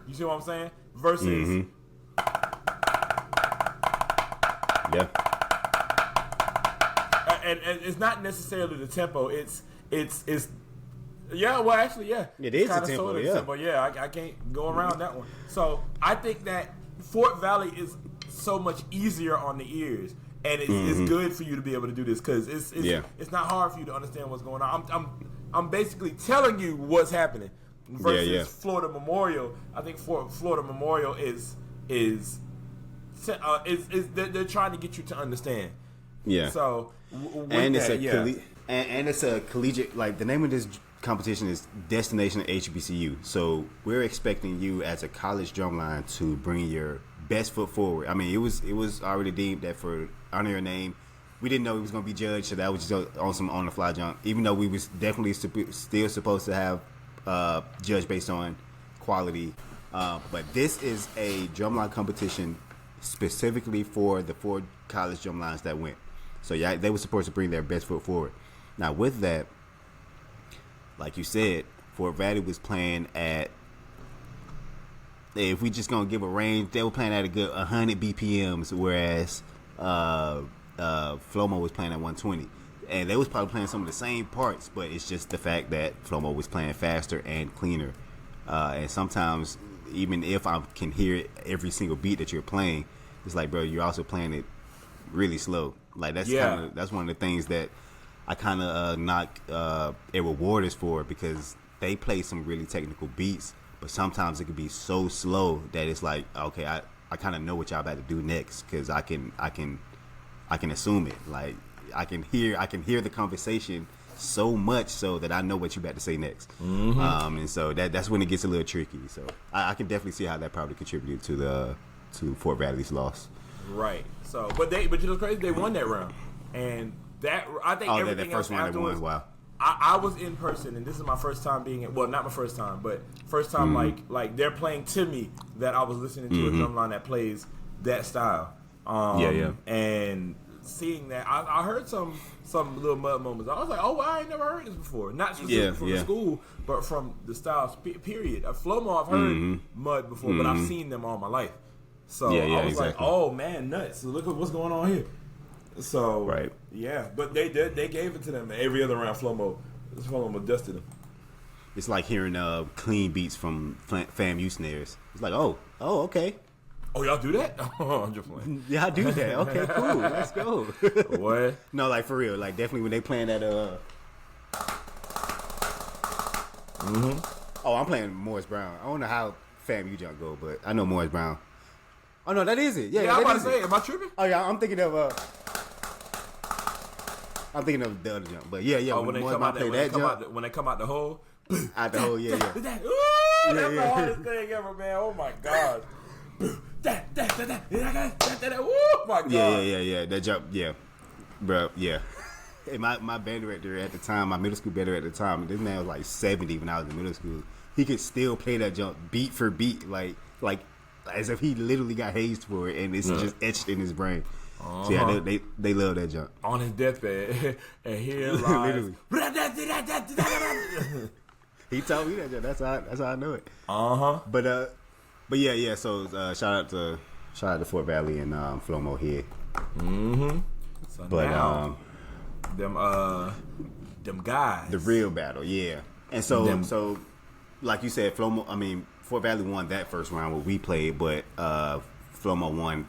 You see what I'm saying? Versus. Yeah. And it's not necessarily the tempo. It's yeah. Well, actually, yeah. It is the tempo. Yeah. Tempo. Yeah. I can't go around that one. So I think that Fort Valley is so much easier on the ears, and it's good for you to be able to do this because it's not hard for you to understand what's going on. I'm basically telling you what's happening. Versus Florida Memorial, I think Florida Memorial is they're trying to get you to understand. Yeah. So and it's a collegiate. Like the name of this competition is Destination HBCU. So we're expecting you as a college drumline to bring your best foot forward. I mean, it was already deemed that for honor your name. We didn't know it was going to be judged, so that was just on the fly jump. Even though we was definitely still supposed to have judged based on quality, but this is a drumline competition specifically for the 4 college drumlines that went. So yeah, they were supposed to bring their best foot forward. Now with that, like you said, Fort Valley was playing at, if we just gonna give a range, they were playing at a good 100 BPMs, whereas Flomo was playing at 120. And they was probably playing some of the same parts, but it's just the fact that Flomo was playing faster and cleaner. And sometimes, even if I can hear every single beat that you're playing, it's like, bro, you're also playing it really slow. Like that's one of the things that I kind of knock Edward Waters for, because they play some really technical beats, but sometimes it can be so slow that it's like, okay, I kind of know what y'all about to do next, because I can assume it. Like I can hear the conversation so much so that I know what you about to say next. And so that's when it gets a little tricky. So I can definitely see how that probably contributed to Fort Valley's loss. Right. So, but you know, crazy, they won that round, and that I think everything that first else one afterwards. they won. Wow. I was in person, and this is my first time being in. Well, not my first time, but first time like they're playing to me that I was listening to a drumline that plays that style. And seeing that, I heard some little mud moments. I was like, oh, I ain't never heard this before. Not specifically from the school, but from the styles. Period. Flomo, I've heard mud before, but I've seen them all my life. So I was like, oh man, nuts! So look at what's going on here. So yeah, but they gave it to them every other round. Flomo dusted them. It's like hearing clean beats from FAMU snares. It's like, oh, okay. Oh, y'all do that? Oh, I'm just playing. Yeah, I do that. Okay, cool. Let's go. What? No, like for real. Like definitely when they playing that. Oh, I'm playing Morris Brown. I don't know how FAMU jump go, but I know Morris Brown. Oh no, that is it. Yeah, I'm about to say, am I tripping? Oh yeah, I'm thinking of the other jump, but yeah. Oh, when they come out when they come out the hole, out the hole, yeah. Ooh, that's the hardest thing ever, man. Oh my god. Oh my god. Yeah. That jump, yeah, bro, yeah. And my band director at the time, my middle school band director at the time, this man was like 70 when I was in middle school. He could still play that jump beat for beat, like as if he literally got hazed for it, and it's just etched in his brain. So yeah, they love that jump. On his deathbed, and here lies. He told me that jump. That's how I know it. But yeah. So shout out to Fort Valley and Flomo here. So but now, them guys, the real battle, yeah. And so like you said, Fort Valley won that first round where we played, but Flomo won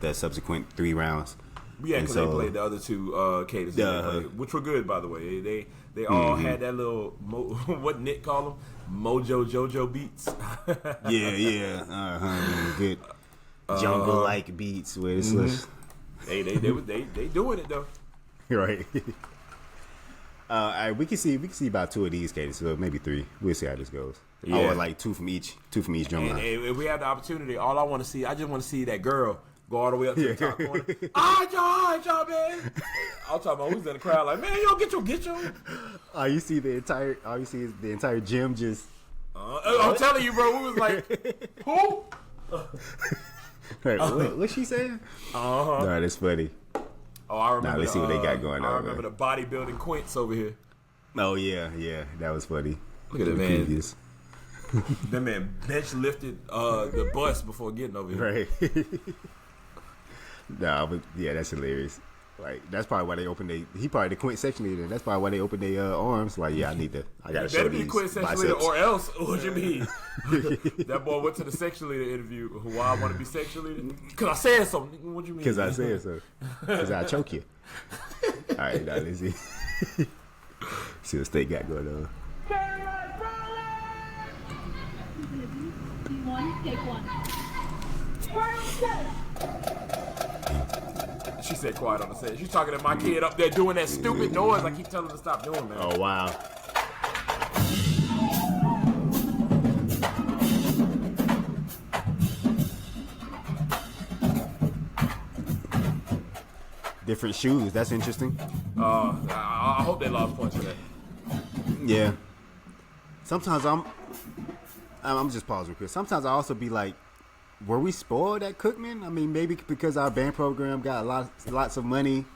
the subsequent 3 rounds. Yeah, because they played the other two cadences, which were good, by the way. They all had that little what Nick called them, Mojo Jojo beats. Good jungle like beats where it's they doing it though. Right. All right, we can see about 2 of these cadences, so maybe 3. We'll see how this goes. Yeah. Or like 2 from each drum line. And if we have the opportunity, all I just want to see that girl go all the way up to the top corner. All right, y'all, man. I'm talking about who's in the crowd like, man, yo, get your. You see the entire gym just. I'm telling you, bro. We was like, who? Wait, what's she saying? No, that's funny. Oh, I remember. Now let's see what they got going on. I remember the bodybuilding quints over here. Oh yeah, that was funny. Look at that man. That man bench lifted the bus before getting over here. Right. Nah, but yeah, that's hilarious. Like that's probably why they opened he probably the quint section leader. That's probably why they opened their arms. Like, yeah, I gotta show these quint section leader, or else what you mean? That boy went to the section leader interview. Why I want to be section leader? Because I said something. What you mean? Because I said so. Because I choke you. All right, now let's see. See what State got going on. Take one. She said quiet on the set. She's talking to my kid up there doing that stupid noise I keep telling her to stop doing, man. Oh, wow. Different shoes. That's interesting. I hope they lost points for that. Yeah. Sometimes I'm just pausing because sometimes I also be like, were we spoiled at Cookman? I mean, maybe because our band program got lots of money,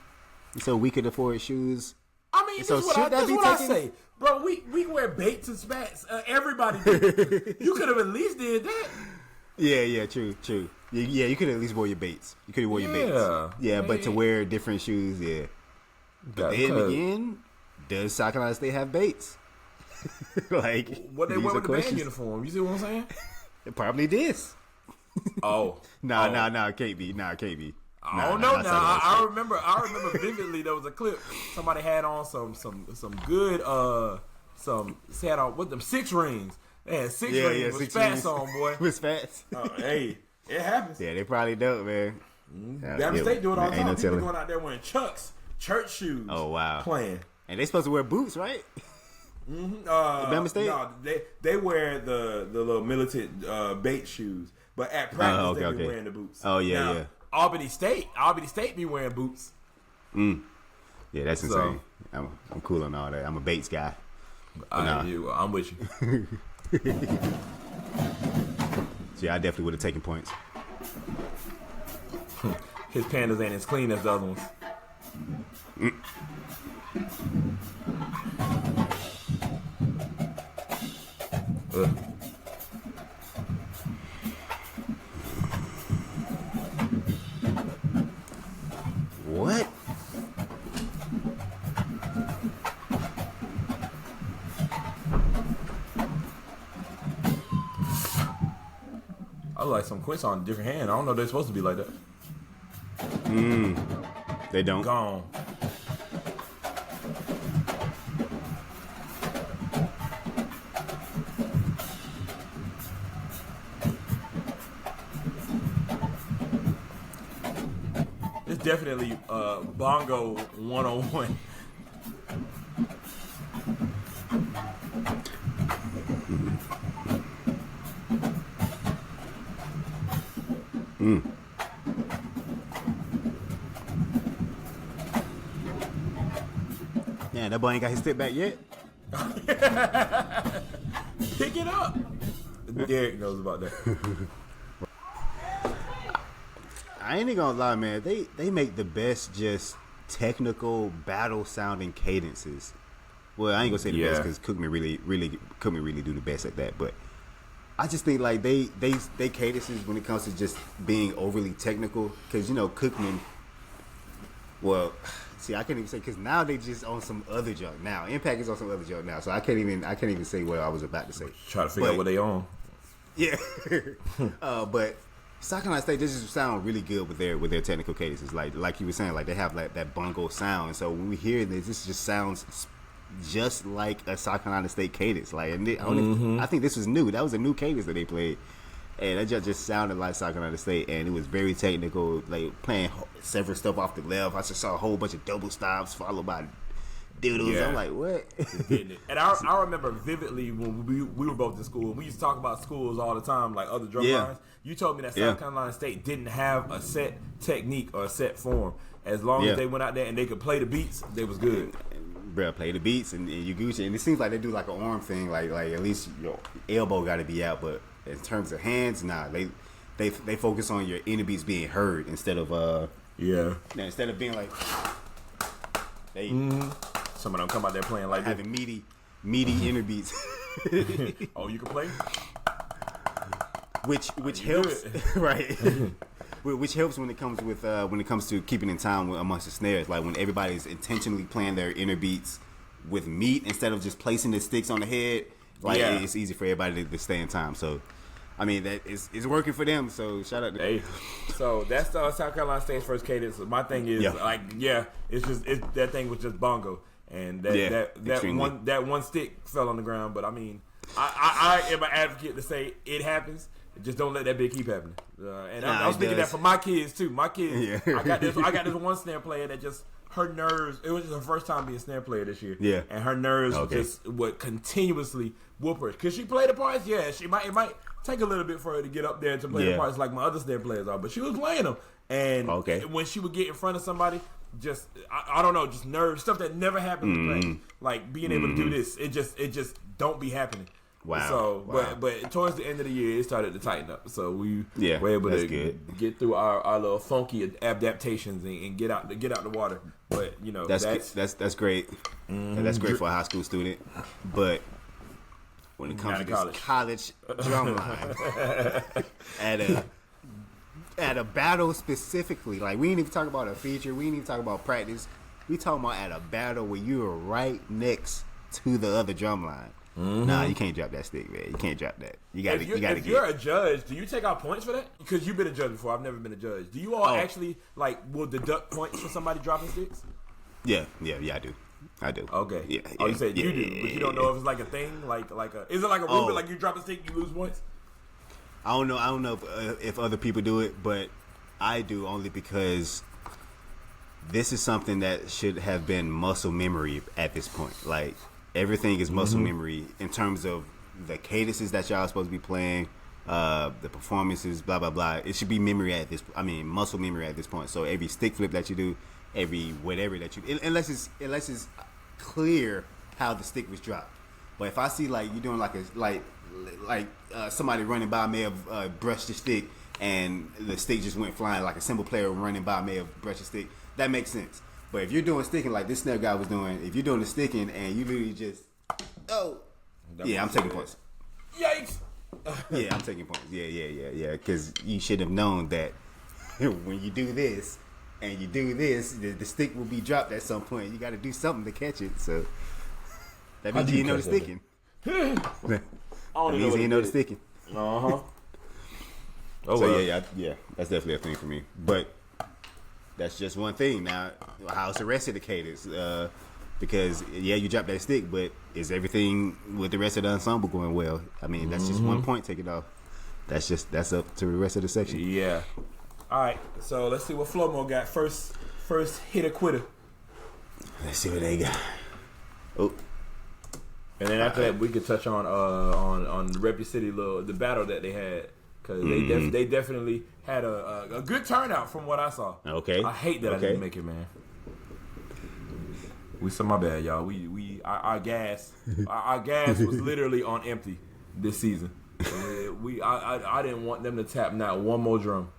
so we could afford shoes. I mean, this is what I say, bro. We wear Bates and Spats. Everybody did. You could have at least did that. Yeah, true. Yeah, you could at least wear your Bates. You could have wore your Bates. Yeah, but to wear different shoes, yeah. But then again, does South Carolina State have Bates? Like, what they wear with the band uniform? You see what I'm saying? It probably this. Oh. Nah, it can't be. I don't know now. I remember vividly there was a clip somebody had on some good they had on with them 6 rings. They had 6 rings with spats on, boy. With spats. Hey, it happens. Yeah, they probably don't, man. Bama State do it all the time. People going out there wearing Chucks, church shoes. Oh wow, playing. And they supposed to wear boots, right? Mm-hmm. Bama State? No, they wear the little militant bait shoes, but at practice they be wearing the boots. Oh yeah, now, yeah. Albany State be wearing boots. Yeah, that's insane. I'm cool on all that. I'm a Bates guy. I'm with you. So yeah, I definitely would have taken points. His pandas ain't as clean as the other ones. What? I like some quince on a different hand. I don't know if they're supposed to be like that. They don't. Gone. It's definitely bongo 101. Yeah, that boy ain't got his stick back yet. Pick it up. Derek knows about that. I ain't even gonna lie, man. They make the best just technical battle sounding cadences. Well, I ain't gonna say the best because Cookman really do the best at that. But I just think like they cadences when it comes to just being overly technical, because Cookman. Well, see, I can't even say because now they just on some other junk. Now Impact is on some other junk now, so I can't even say what I was about to say. Try to figure out what they on. Yeah, but South Carolina State, this just sound really good with their technical cadences. Like you were saying, like they have like that bongo sound. So when we hear this just sounds just like a South Carolina State cadence. Like, I think this was new. That was a new cadence that they played, and it just sounded like South Carolina State. And it was very technical, like playing several stuff off the left. I just saw a whole bunch of double stops followed by doodles. Yeah. I'm like, what? And I remember vividly when we were both in school. We used to talk about schools all the time, like other drum lines. You told me that South Carolina State didn't have a set technique or a set form. As long as they went out there and they could play the beats, they was good. Bro, play the beats and you Gucci. And it seems like they do like an arm thing, like at least your elbow got to be out. But in terms of hands, nah, they focus on your inner beats being heard instead of instead of being like some of them come out there playing like having meaty inner beats. Oh, you can play, which helps, right? Which helps when it comes to keeping in time amongst the snares. Like when everybody's intentionally playing their inner beats with meat instead of just placing the sticks on the head. Like it's easy for everybody to stay in time. So I mean that is working for them. So shout out to hey. So that's South Carolina State's first cadence. My thing is that thing was just bongo, and that one stick fell on the ground. But I mean, I am an advocate to say it happens. Just don't let that bit keep happening. And I was thinking that for my kids too. My kids, I got this one snare player that just her nerves. It was just her first time being a snare player this year. Yeah, and her nerves just would continuously whoop her. Could she play the parts? Yeah, it might take a little bit for her to get up there to play the parts like my other snare players are. But she was playing them, and when she would get in front of somebody, just I don't know, just nerves, stuff that never happened in practice. Like being able to do this, it just don't be happening. Wow. So, but towards the end of the year, it started to tighten up. So we were able to get through our little funky adaptations and get out the water. But that's great. Mm-hmm. That's great for a high school student. But when it comes to this college drumline, at a battle specifically, like we ain't even talk about a feature, we ain't even talk about practice. We talking about at a battle where you are right next to the other drumline. Nah, you can't drop that stick, man. You can't drop that. You got to. If you're a judge, do you take out points for that? Because you've been a judge before. I've never been a judge. Do you all actually will deduct points for somebody dropping sticks? Yeah, I do. Okay. Yeah. You said you do, but you don't know if it's like a thing, is it like a rule? Like you drop a stick, you lose points? I don't know if other people do it, but I do only because this is something that should have been muscle memory at this point. Like everything is muscle memory in terms of the cadences that y'all are supposed to be playing, the performances, blah blah blah. It should be muscle memory at this point. So every stick flip that you do, every whatever that you, unless it's clear how the stick was dropped. But if I see like you doing somebody running by may have brushed the stick and the stick just went flying, like a cymbal player running by may have brushed the stick, that makes sense. But if you're doing sticking like this snare guy was doing, if you're doing the sticking and you literally just I'm taking points. Yikes. Yeah, I'm taking points. Yeah. Because you should have known that when you do this and you do this, the stick will be dropped at some point. You got to do something to catch it. So that means you know the sticking. That means you know the sticking. Oh, so yeah, that's definitely a thing for me. But that's just one thing. Now, how's the rest of the cadence? Because you drop that stick, but is everything with the rest of the ensemble going well? I mean, that's just 1 point taken off. That's up to the rest of the section. Yeah. All right. So let's see what Flomo got. First hitter quitter. Let's see what they got. Oh. And then after that, we could touch on the Rep Your City the battle that they had, because they definitely had a good turnout from what I saw. Okay. I hate that I didn't make it, man. My bad, y'all. Our gas was literally on empty this season. I didn't want them to tap not one more drum.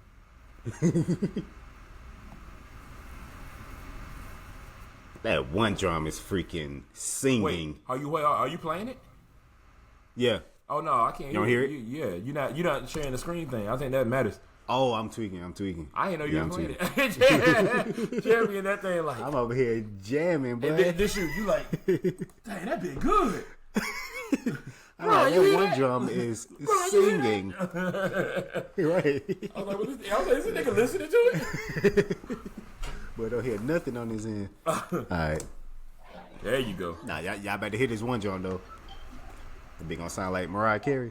That one drum is freaking singing. Wait, are you playing it? Yeah. Oh no, I can't. You don't hear it? Yeah, you're not sharing the screen thing. I think that matters. Oh, I'm tweaking. I didn't know you were playing it. Jeremie and that thing like. I'm over here jamming, bro. And this you like, dang, that been good. That one drum is singing. Right. I was like, is this nigga listening to it? But don't hear nothing on his end. All right. There you go. Nah, y'all better hit this one drum though. It gonna sound like Mariah Carey.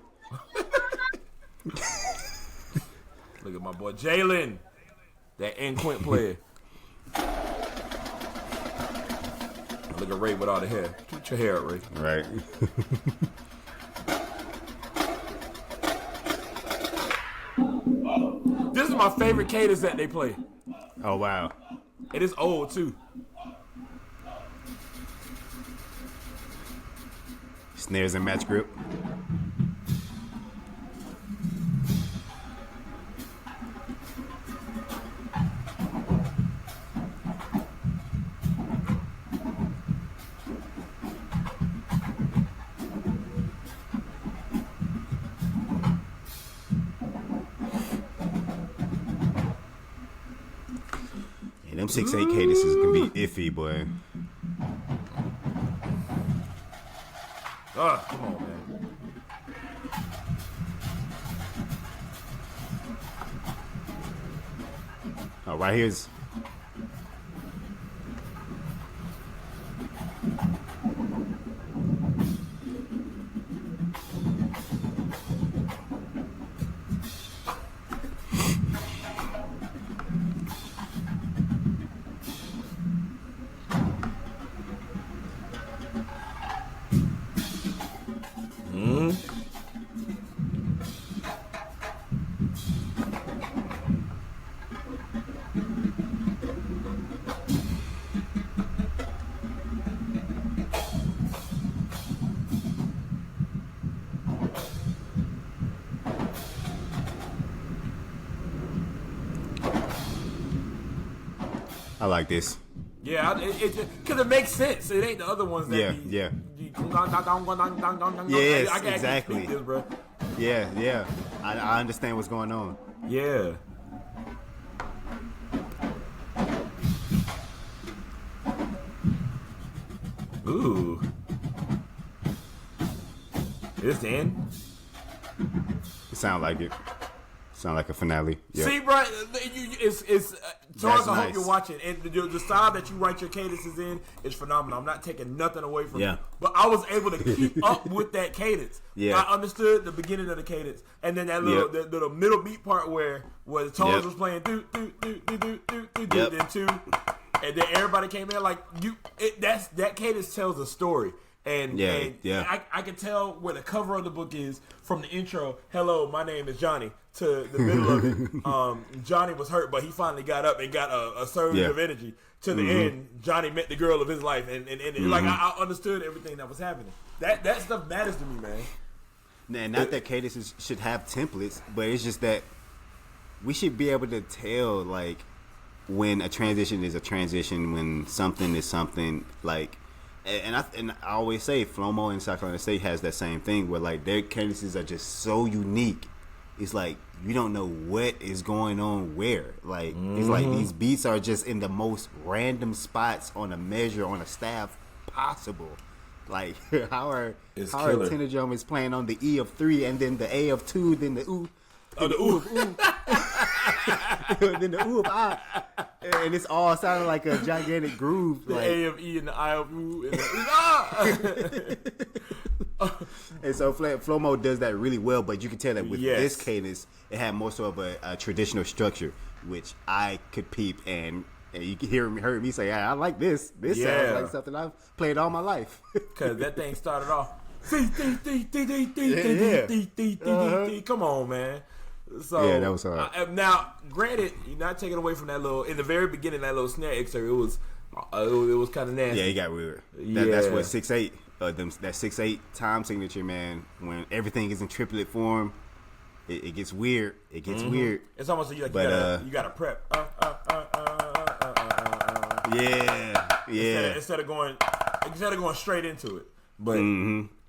Look at my boy Jalen, that quint player. Look at Ray with all the hair. Get your hair up, Ray. Right. This is my favorite cadence that they play. Oh wow. It is old too. Snares and match grip. Them 6/8 cadences can be iffy, boy. Come on, man. Oh, right here's. I like this. Yeah, because it makes sense. It ain't the other ones that Yeah. Yes, I can exactly. This, bro. Yeah. I understand what's going on. Yeah. Ooh. This the end? It sound like it. Sound like a finale. Yep. See, bro, it's Charles, I hope you're watching. And the style that you write your cadences in is phenomenal. I'm not taking nothing away from it. But I was able to keep up with that cadence. I understood the beginning of the cadence. And then that little the little middle beat part where Charles was playing then two. And then everybody came in like that cadence tells a story. And I can tell where the cover of the book is from the intro. Hello, my name is Johnny. To the middle of it, Johnny was hurt, but he finally got up and got a surge of energy. To the end, Johnny met the girl of his life, and like I understood everything that was happening. That stuff matters to me, man. And not that cadences should have templates, but it's just that we should be able to tell like when a transition is a transition, when something is something like. And I always say Flomo and South Carolina State has that same thing where like their cadences are just so unique. It's like you don't know what is going on where. Like it's like these beats are just in the most random spots on a measure on a staff possible. Like how are tenor drum is playing on the E of 3 and then the A of 2, then the ooh. The ooh of ooh. Then the ooh of I. And it's all sounding like a gigantic groove. The like, A of E and the I of ooh and the ah. And so Flomo does that really well, but you can tell that with this cadence, it had more so of a traditional structure, which I could peep and you can heard me say, I like this. This sounds like something I've played all my life. Because that thing started off. Come on, man. So yeah, that was hard. Now, granted, you're not taking away from that little. In the very beginning, that little snare excerpt, it was kind of nasty. Yeah, it got weird. That's what 6/8. That 6/8 time signature, man. When everything is in triplet form, it gets weird. It gets weird. It's almost like you gotta prep. Instead of going straight into it, but.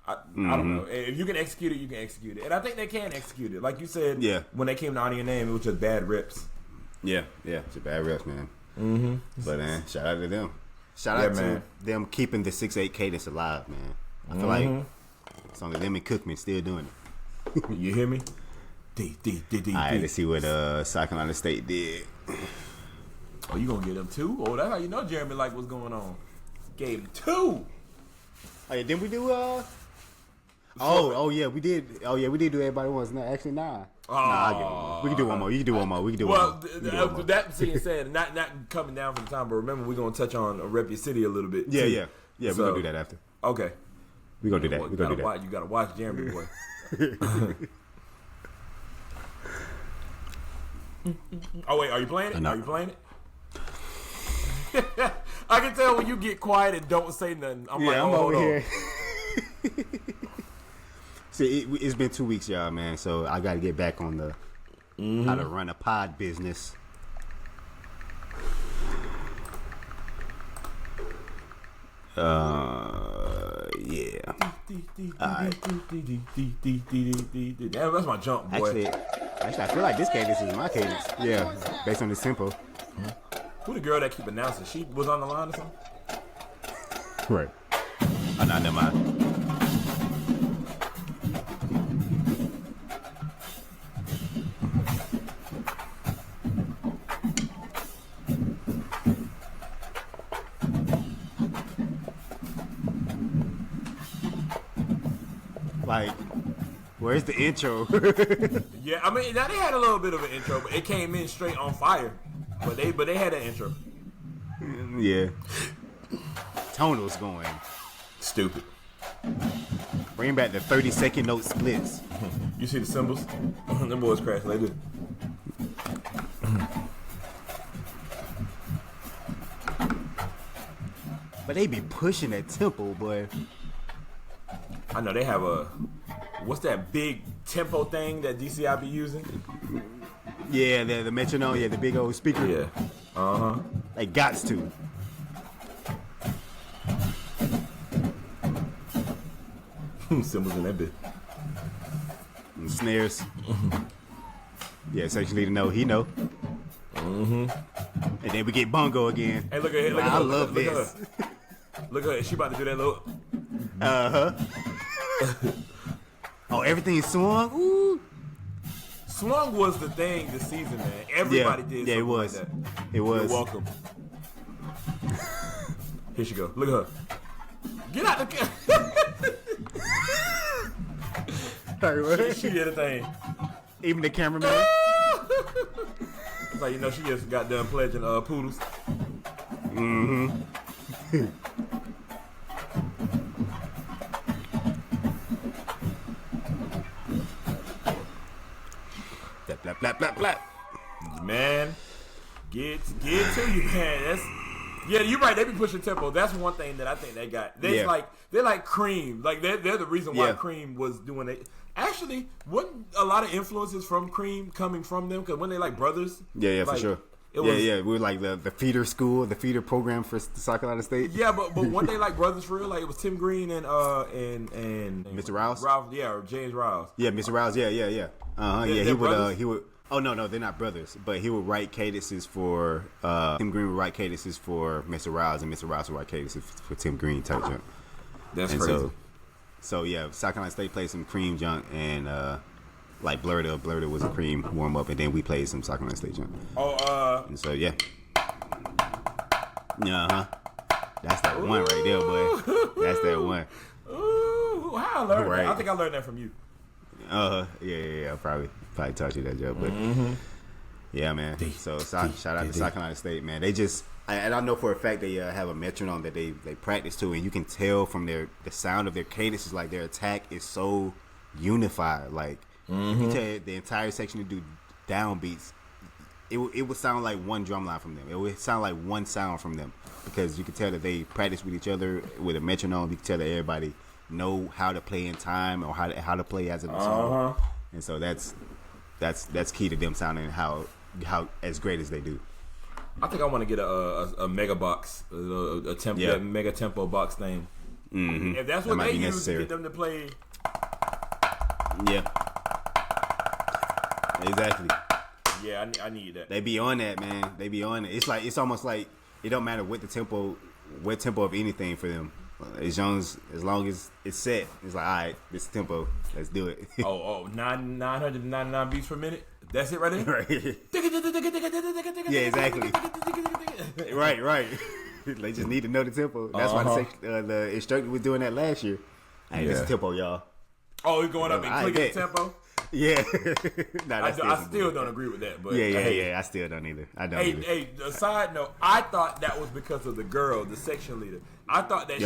I don't know. If you can execute it, you can execute it. And I think they can execute it. Like you said, when they came to Honor Your Name, it was just bad rips. Yeah, it's a bad rips, man. But, man, shout out to them. Shout out to them keeping the 6/8 cadence alive, man. I feel like it's only them and Cookman still doing it. You hear me? All right, let's see what South Carolina State did. Oh, you gonna get them 2? Oh, that's how you know Jeremie like what's going on. Gave him 2. Oh, yeah, didn't we do we did. Oh yeah, we did do everybody once. No, actually, nah. I get one. We can do one more. You can do one more. We can do one more. That being said, not coming down from the time, but remember we're gonna touch on Rep Your City a little bit. Yeah. We're gonna do that after. Okay. We're gonna do that. You gotta watch Jeremie, boy. Oh wait, are you playing it? Are you playing it? I can tell when you get quiet and don't say nothing. I'm over here. See, it's been 2 weeks, y'all, man. So I got to get back on the how to run a pod business. Yeah. That's my jump, boy. Actually, I feel like this cadence is my cadence. Yeah, based on this tempo. Who the girl that keep announcing? She was on the line or something? Right. Oh, no, never mind. Like, where's the intro? Yeah, I mean, now they had a little bit of an intro, but it came in straight on fire. But they had an intro. Yeah. Tonal's going stupid. Bring back the 30-second note splits. You see the cymbals? Them boys crash like this. But they be pushing that tempo, boy. I know they have what's that big tempo thing that DCI be using? Yeah, the metronome, the big old speaker. Yeah. They gots to. Cymbals in that bit. And snares. Yeah, essentially to know, he know. And then we get bongo again. Hey, look at her. I love this. Look at her. She about to do that little. Oh, everything swung. Ooh. Swung was the thing this season, man. Everybody did. Yeah, it was. Like that. It was. You're welcome. Here she go. Look at her. Get out the She did a thing. Even the cameraman. It's like, she just got done pledging poodles. Mm-hmm. Blah, blah, blah, blah. Man, get to you, man. You're right. They be pushing tempo. That's one thing that I think they got. They're like Cream. Like they're the reason why Cream was doing it. Actually, wasn't a lot of influences from Cream coming from them? Because when they like brothers, for sure. We were like the feeder school, the feeder program for South Carolina State. Yeah, but one day like brothers for real, like it was Tim Green and Mr. Rouse. Or James Rouse. Yeah, Mr. Rouse. Yeah. He would. Oh no, they're not brothers. But he would write cadences for Tim Green would write cadences for Mr. Rouse, and Mr. Rouse would write cadences for Tim Green type junk. That's crazy. So South Carolina State played some Cream junk and like Blurder was a Cream warm up, and then we played some South Carolina State junk. And so that's that one right there, boy. That's that one. Ooh, how I learned that? I think I learned that from you. Yeah. Probably taught you that joke, but yeah, man. So shout out to South Carolina State, man. They just and I know for a fact they have a metronome that they practice to, and you can tell from the sound of their cadences, like their attack is so unified. Like you tell the entire section to do downbeats, it would sound like one drum line from them. It would sound like one sound from them because you can tell that they practice with each other with a metronome. You can tell that everybody know how to play in time or how to play as a song, and so that's key to them sounding how as great as they do. I think I want to get a mega box, a tempo, mega tempo box thing. Mm-hmm. If that's what they use to get them to play, exactly. Yeah, I need that. They be on that, man. They be on it. It's almost like it don't matter what tempo of anything for them. As long as it's set, it's like, all right, this tempo, let's do it. 999 beats per minute. That's it right there. Right. Yeah, exactly. Right. They just need to know the tempo. That's why the instructor was doing that last year. Hey, this is tempo, y'all. Oh, he's going up and clicking the tempo. Yeah. I still don't agree with that. But yeah. I still don't either. I don't either. Hey, a side note, I thought that was because of the girl, the section leader. I thought that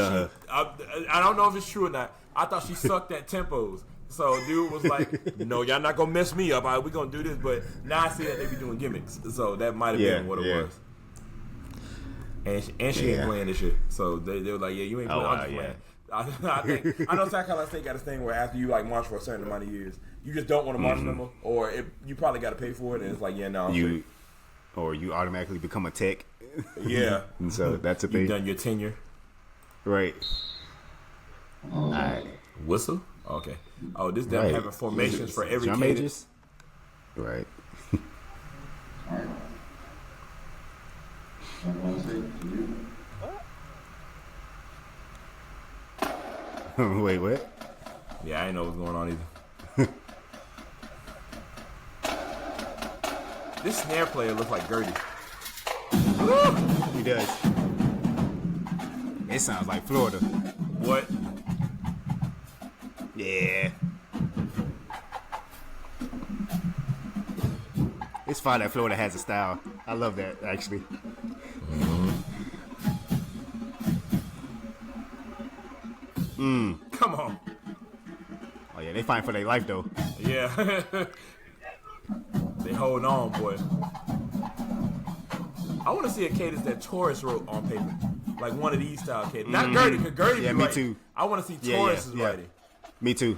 I don't know if it's true or not. I thought she sucked at tempos. So dude was like, no, y'all not going to mess me up. We're going to do this. But now I see that they be doing gimmicks. So that might have been what it was. And she ain't playing this shit. So they were like, you ain't playing. I'm just playing. I know South Carolina State got this thing where after you like march for a certain amount of years, you just don't want to march no more, or you probably got to pay for it, and it's like, you automatically become a tech. Yeah, and so that's a thing. You've done your tenure, right? All right, whistle. Okay. Oh, this them having formations for every drum majors. Right. Wait, what? Yeah, I didn't know what was going on either. This snare player looks like Gertie. He does. It sounds like Florida. What? Yeah. It's fine that Florida has a style. I love that, actually. Come on. Oh yeah, they fighting for their life though. Yeah. They holding on, boy. I want to see a cadence that Taurus wrote on paper, like one of these style cadences. Not Gertie, because Gertie. Yeah, me too. I want to see Taurus's writing. Me too.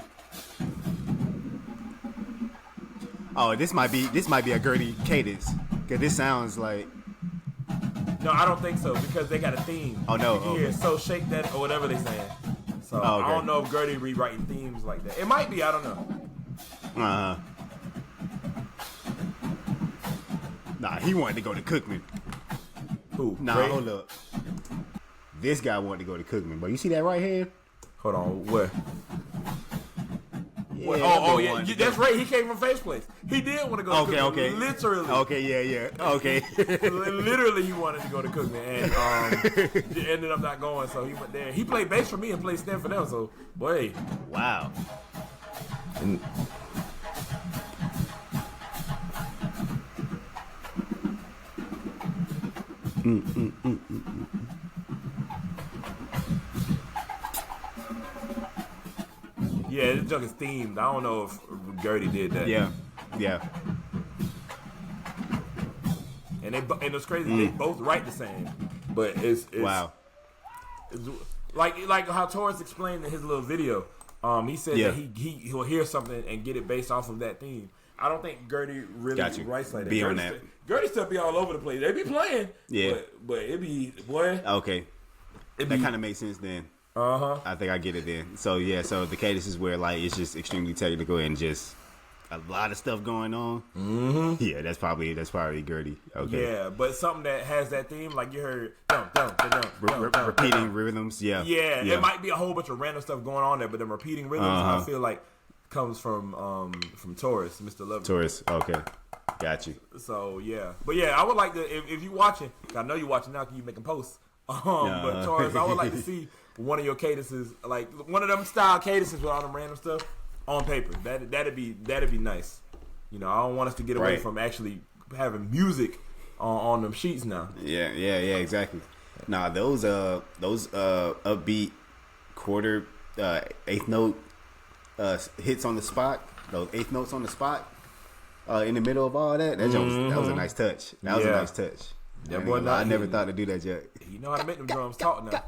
Oh, this might be a Gertie cadence, because this sounds like. No, I don't think so, because they got a theme. Oh no. You can hear so shake that or whatever they saying. So I don't know if Gertie rewriting themes like that. It might be. I don't know. Nah, he wanted to go to Cookman. Who? Nah, Ray? hold up. This guy wanted to go to Cookman, but you see that right hand? Hold on, where? Yeah, Yeah, that's right. He came from Face Place. He did want to go to Cookman. Okay. Literally. Okay, yeah. Okay. Literally, he wanted to go to Cookman, and ended up not going, so he went there. He played bass for me and played snare for them, so, boy. Wow. And, Yeah, this junk is themed. I don't know if Gertie did that. Yeah. And it's crazy. They both write the same, but it's wow. It's like how Torres explained in his little video. He said that he'll hear something and get it based off of that theme. I don't think Gertie really writes like that. Be on that. Gertie stuff be all over the place. They be playing. Yeah. But it be, boy. Okay. That kind of makes sense then. I think I get it then. So so the cadence is where like it's just extremely technical and just a lot of stuff going on. Mm-hmm. Yeah, that's probably Gertie. Okay. Yeah, but something that has that theme, like you heard, repeating rhythms. Yeah. It might be a whole bunch of random stuff going on there, but them repeating rhythms, I feel like comes from Taurus, Mr. Lover. Taurus. Okay. Got you. So yeah, but yeah, I would like to if you watching, I know you're watching now because you making posts. But Taurus, I would like to see one of your cadences, like one of them style cadences with all them random stuff on paper. That'd be nice. You know, I don't want us to get away from actually having music on them sheets now. Yeah, exactly. Nah, those upbeat quarter eighth note hits on the spot, those eighth notes on the spot in the middle of all that. That was a nice touch. That was a nice touch. Yeah, boy, I never thought to do that yet. You know how to make them drums talk now.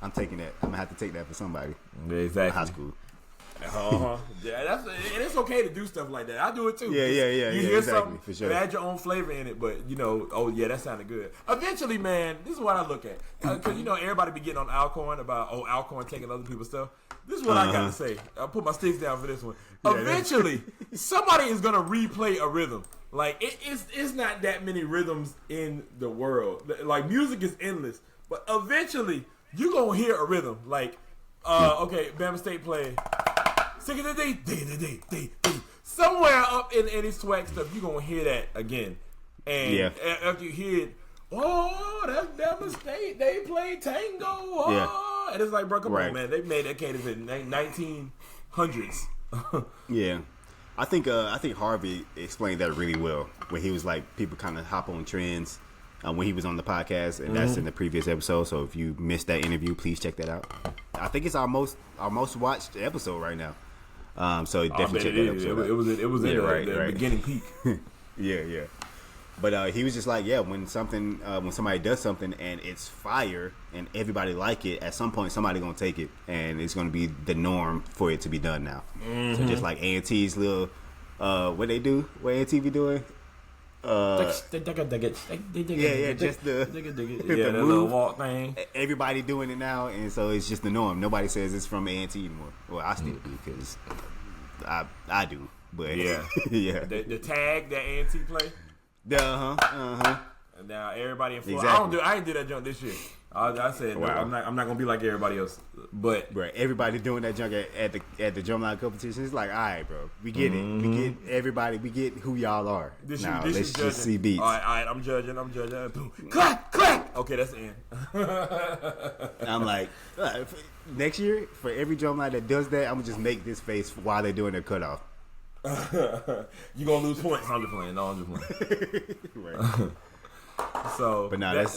I'm taking that. I'm gonna have to take that for somebody. Yeah, exactly. High school. Yeah, and it's okay to do stuff like that. I do it too. Yeah. You hear exactly, something, for sure. add your own flavor in it, but that sounded good. Eventually, man, this is what I look at. Because everybody be getting on Alcorn about Alcorn taking other people's stuff. This is what I got to say. I'll put my sticks down for this one. Eventually, somebody is gonna replay a rhythm. Like it's not that many rhythms in the world. Like music is endless, but eventually you gonna hear a rhythm. Like Bama State play. Somewhere up in his swag stuff, you gonna hear that again. And after you hear it, that's Bama State. They play tango. And it's like, bro, come on, man. They made that cadence in 1900s. Yeah. I think Harvey explained that really well when he was like, people kind of hop on trends when he was on the podcast, and that's in the previous episode. So if you missed that interview, please check that out. I think it's our most watched episode right now. So definitely check that episode out. It was in the beginning peak. Yeah. But he was just like, when somebody does something and it's fire and everybody like it, at some point somebody gonna take it and it's gonna be the norm for it to be done now. Mm-hmm. So just like A&T's little, what they do, what A&T be doing? Just the little walk thing. Everybody doing it now, and so it's just the norm. Nobody says it's from A&T anymore. Well, I still do because I do. But yeah. The tag that A&T play. And now everybody in Florida. Exactly. I didn't do that junk this year. I said no, I'm not gonna be like everybody else. But everybody doing that junk at the drumline competition. It's like, all right, bro, we get it. We get everybody. We get who y'all are. Now let's just see beats. All right, I'm judging. Boom. Clack. Okay, that's the end. I'm like, next year for every drumline that does that, I'm gonna just make this face while they're doing their cutoff. You gonna lose points? I'm just playing. No, I'm just playing. Right. So, but now that's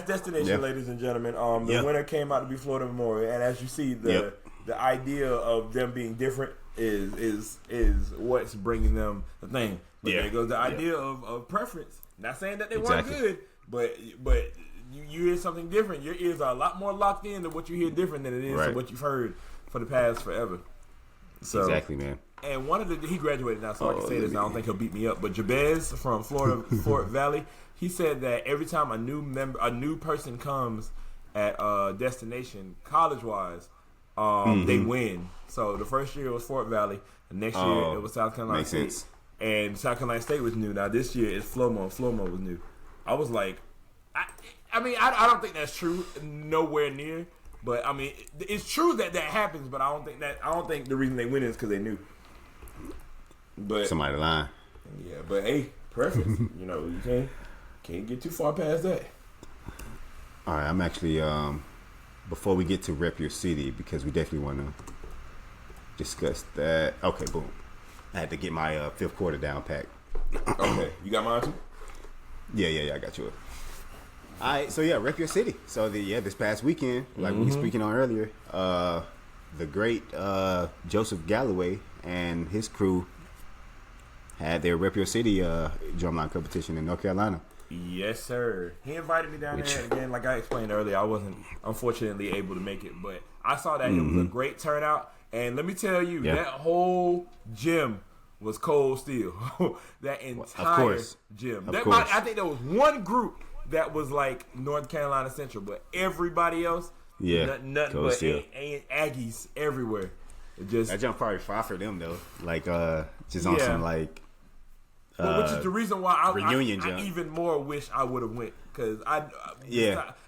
Destination, ladies and gentlemen. The winner came out to be Florida Memorial, and as you see, the idea of them being different is what's bringing them the thing. But there goes the idea of preference. Not saying that they weren't good, but you hear something different. Your ears are a lot more locked in to what you hear different than it is to what you've heard for the past forever. So, exactly, man. And he graduated now, so I can say this. I don't think he'll beat me up. But Jabez from Florida, Fort Valley, he said that every time a new person comes at Destination, college-wise, they win. So the first year it was Fort Valley, the next year it was South Carolina State. Sense. And South Carolina State was new. Now this year it's Flomo. Flomo was new. I was like, I mean, I don't think that's true. Nowhere near. But I mean, it's true that happens. But I don't think the reason they win is because they knew. But somebody lying. Yeah, but hey, preference. You can't get too far past that. All right, I'm actually before we get to rep your city, because we definitely want to discuss that. Okay, boom. I had to get my fifth quarter down packed. Okay, you got mine too? Yeah, I got yours. All right, so yeah, rep your city. So this past weekend, like we were speaking on earlier, the great Joseph Galloway and his crew had their rep your city drumline competition in North Carolina. Yes, sir. He invited me down there again. Like I explained earlier, I wasn't unfortunately able to make it, but I saw that it was a great turnout. And let me tell you, that whole gym was cold steel. That entire gym. I think there was one group that was like North Carolina Central, but everybody else, nothing but Aggies everywhere. That jump probably far for them though. Like just on some like. Which is the reason why I even more wish I would have went, because I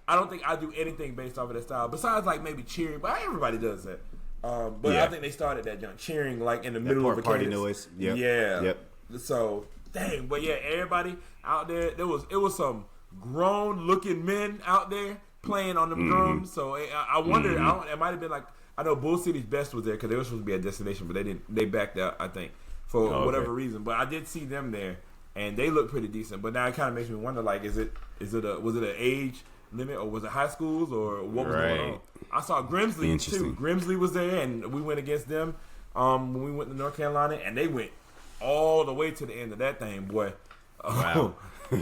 don't think I do anything based off of that style besides like maybe cheering, but everybody does that. But I think they started that jump cheering like in the middle of the party noise. Yep. So dang, but everybody out there, it was some grown looking men out there playing on the drums. So I wondered, it might have been like, I know Bull City's Best was there because they were supposed to be at Destination, but they backed out, I think, for whatever reason. But I did see them there, and they look pretty decent. But now it kind of makes me wonder, like, was it an age limit, or was it high schools, or what was going on? I saw Grimsley too. Grimsley was there, and we went against them when we went to North Carolina, and they went all the way to the end of that thing, boy. Wow. So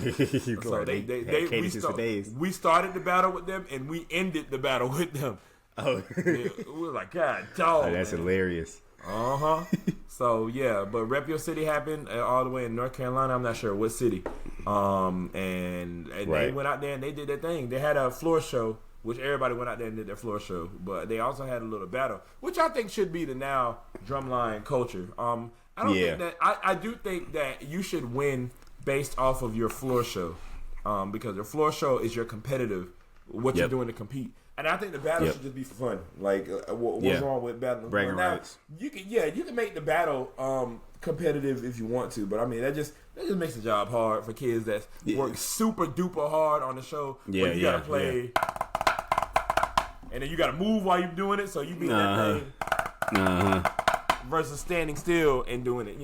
we started the battle with them, and we ended the battle with them. We were like, God, dog. That's hilarious. So but Rep Your City happened all the way in North Carolina. I'm not sure what city. And they went out there and they did their thing. They had a floor show, which everybody went out there and did their floor show. But they also had a little battle, which I think should be the now drumline culture. I don't think that I do think that you should win based off of your floor show, because your floor show is your competitive, what you're doing to compete. And I think the battle should just be for fun. Like, what's wrong with battling? Bragging rights. You can make the battle competitive if you want to, but I mean that just makes the job hard for kids that work super duper hard on the show. You gotta play, and then you gotta move while you're doing it, so you beat that thing. Versus standing still and doing it.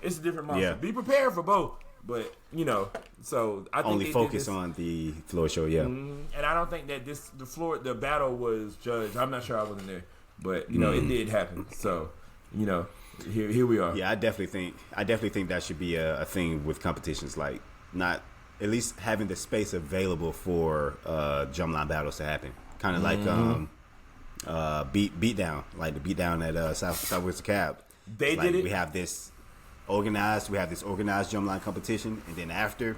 It's a different monster. Be prepared for both. But so I think only focus on the floor show, and I don't think that the battle was judged. I'm not sure, I wasn't there, but it did happen. So here we are. Yeah, I definitely think that should be a thing with competitions, like not at least having the space available for drumline battles to happen. Kind of like beatdown, like the beatdown at Southwest Cab. They did it. We have this organized drumline competition, and then after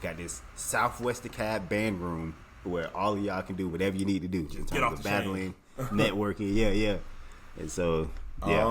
got this Southwest Cab band room where all of y'all can do whatever you need to do in terms of battling, networking, and so I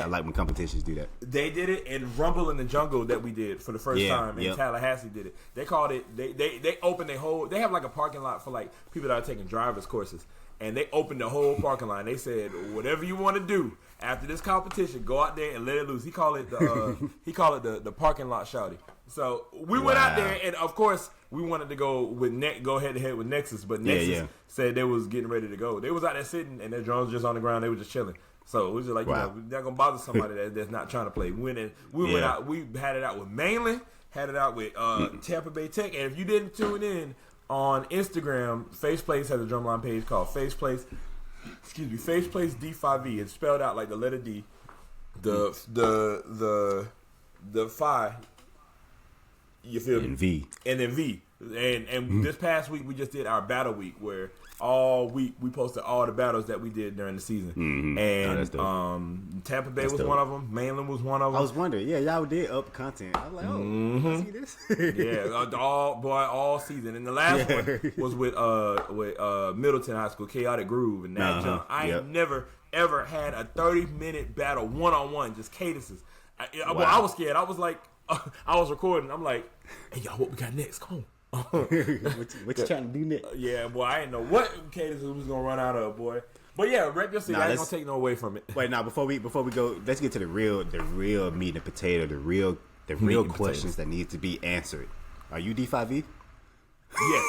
like when competitions do that. They did it in Rumble in the Jungle that we did for the first time, and Tallahassee did it. They called it, they opened they have like a parking lot for like people that are taking driver's courses, and they opened the whole parking lot. They said, whatever you want to do after this competition, go out there and let it loose. He called it the parking lot shouty. So we went out there, and of course we wanted to go head to head with Nexus, but Nexus said they was getting ready to go. They was out there sitting, and their drums just on the ground. They were just chilling. So it was just like, we're not gonna bother somebody that's not trying to play. We went out. We had it out with Mainland, had it out with Tampa Bay Tech, and if you didn't tune in on Instagram, Face Place has a drumline page called Face Place D5V. It's spelled out like the letter D, the 5. You feel me? And then V. And this past week we just did our battle week, where all week we posted all the battles that we did during the season. And Tampa Bay was one of them. Mainland was one of them. I was wondering, y'all did up content. I was like, I see this. all season. And the last one was with Middleton High School, Chaotic Groove, and that jump. I ain't never ever had a 30-minute battle one-on-one, just cadences. I was scared. I was like, I was recording. I'm like, hey y'all, what we got next? Come on. what you trying to do next? Yeah, boy, I didn't know what cadence we was gonna run out of, boy. But yeah, rep your city. I ain't gonna take no away from it. Wait, now before we go, let's get to the real meat and potato, the real questions that need to be answered. Are you D5E? Yes.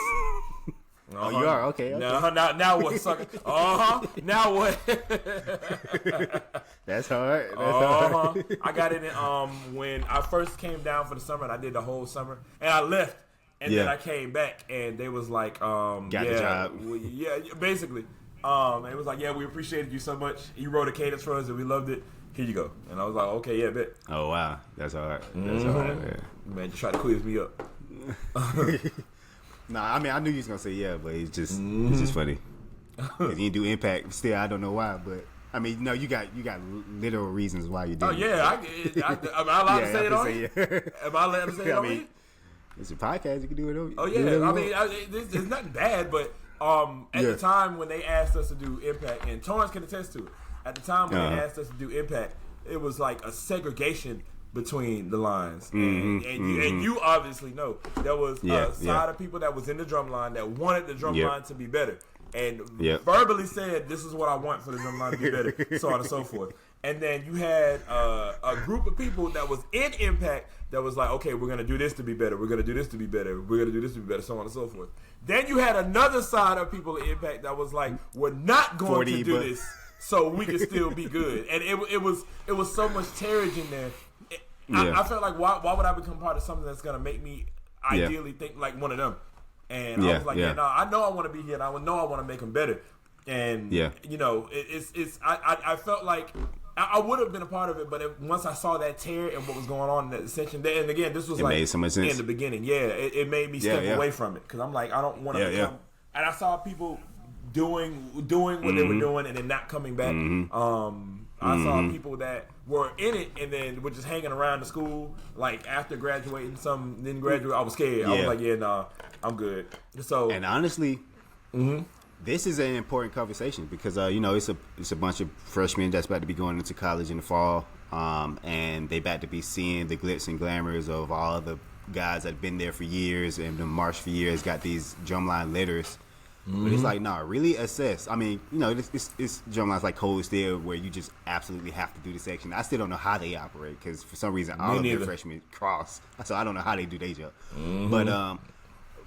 Oh, you are? Okay. Now what, sucker? Now what? That's hard. Hard. I got it in, when I first came down for the summer, and I did the whole summer, and I left, and then I came back, and they was like, got the job. Basically. It was like, yeah, we appreciated you so much. You wrote a cadence for us, and we loved it. Here you go. And I was like, okay, yeah, bet. Oh wow, that's hard. That's hard, man. Just try to quiz me up. Nah, I mean, I knew you was gonna say yeah, but it's just funny. You didn't do impact. Still, I don't know why, but I mean, no, you got literal reasons why you did. Oh yeah, am I allowed to say it on here? Am I allowed to say it on here? It's a podcast. You can do it on. Oh yeah, I mean, there's nothing bad, but at the time when they asked us to do impact, and Torrance can attest to it. At the time when they asked us to do impact, it was like a segregation between the lines, and you obviously know there was a side of people that was in the drum line that wanted the drum line to be better, and verbally said, "This is what I want for the drum line to be better," so on and so forth. And then you had a group of people that was in impact that was like, "Okay, we're gonna do this to be better. We're gonna do this to be better. We're gonna do this to be better," so on and so forth. Then you had another side of people in impact that was like, "We're not going to do this, so we can still be good." And it was so much terrage in there. I felt like, why would I become part of something that's gonna make me ideally think like one of them? And I was like, no, I know I want to be here, and I know I want to make them better. And you know, I felt like I would have been a part of it, but once I saw that tear and what was going on in that section, and again, this was made so much sense in the beginning. Yeah, it made me step away from it because I'm like, I don't want to become. And I saw people doing what they were doing and then not coming back. I saw people that were in it and then were just hanging around the school. Like after graduating, some didn't graduate. I was scared. I was like, yeah, nah, I'm good. So and honestly, this is an important conversation because you know it's a bunch of freshmen that's about to be going into college in the fall, and they about to be seeing the glitz and glamours of all the guys that've been there for years and been marched for years, got these drumline letters. But it's like, really assess. I mean, you know, it's drumlines like Cold Steel where you just absolutely have to do the section. I still don't know how they operate because for some reason all of their freshmen cross, so I don't know how they do their job. But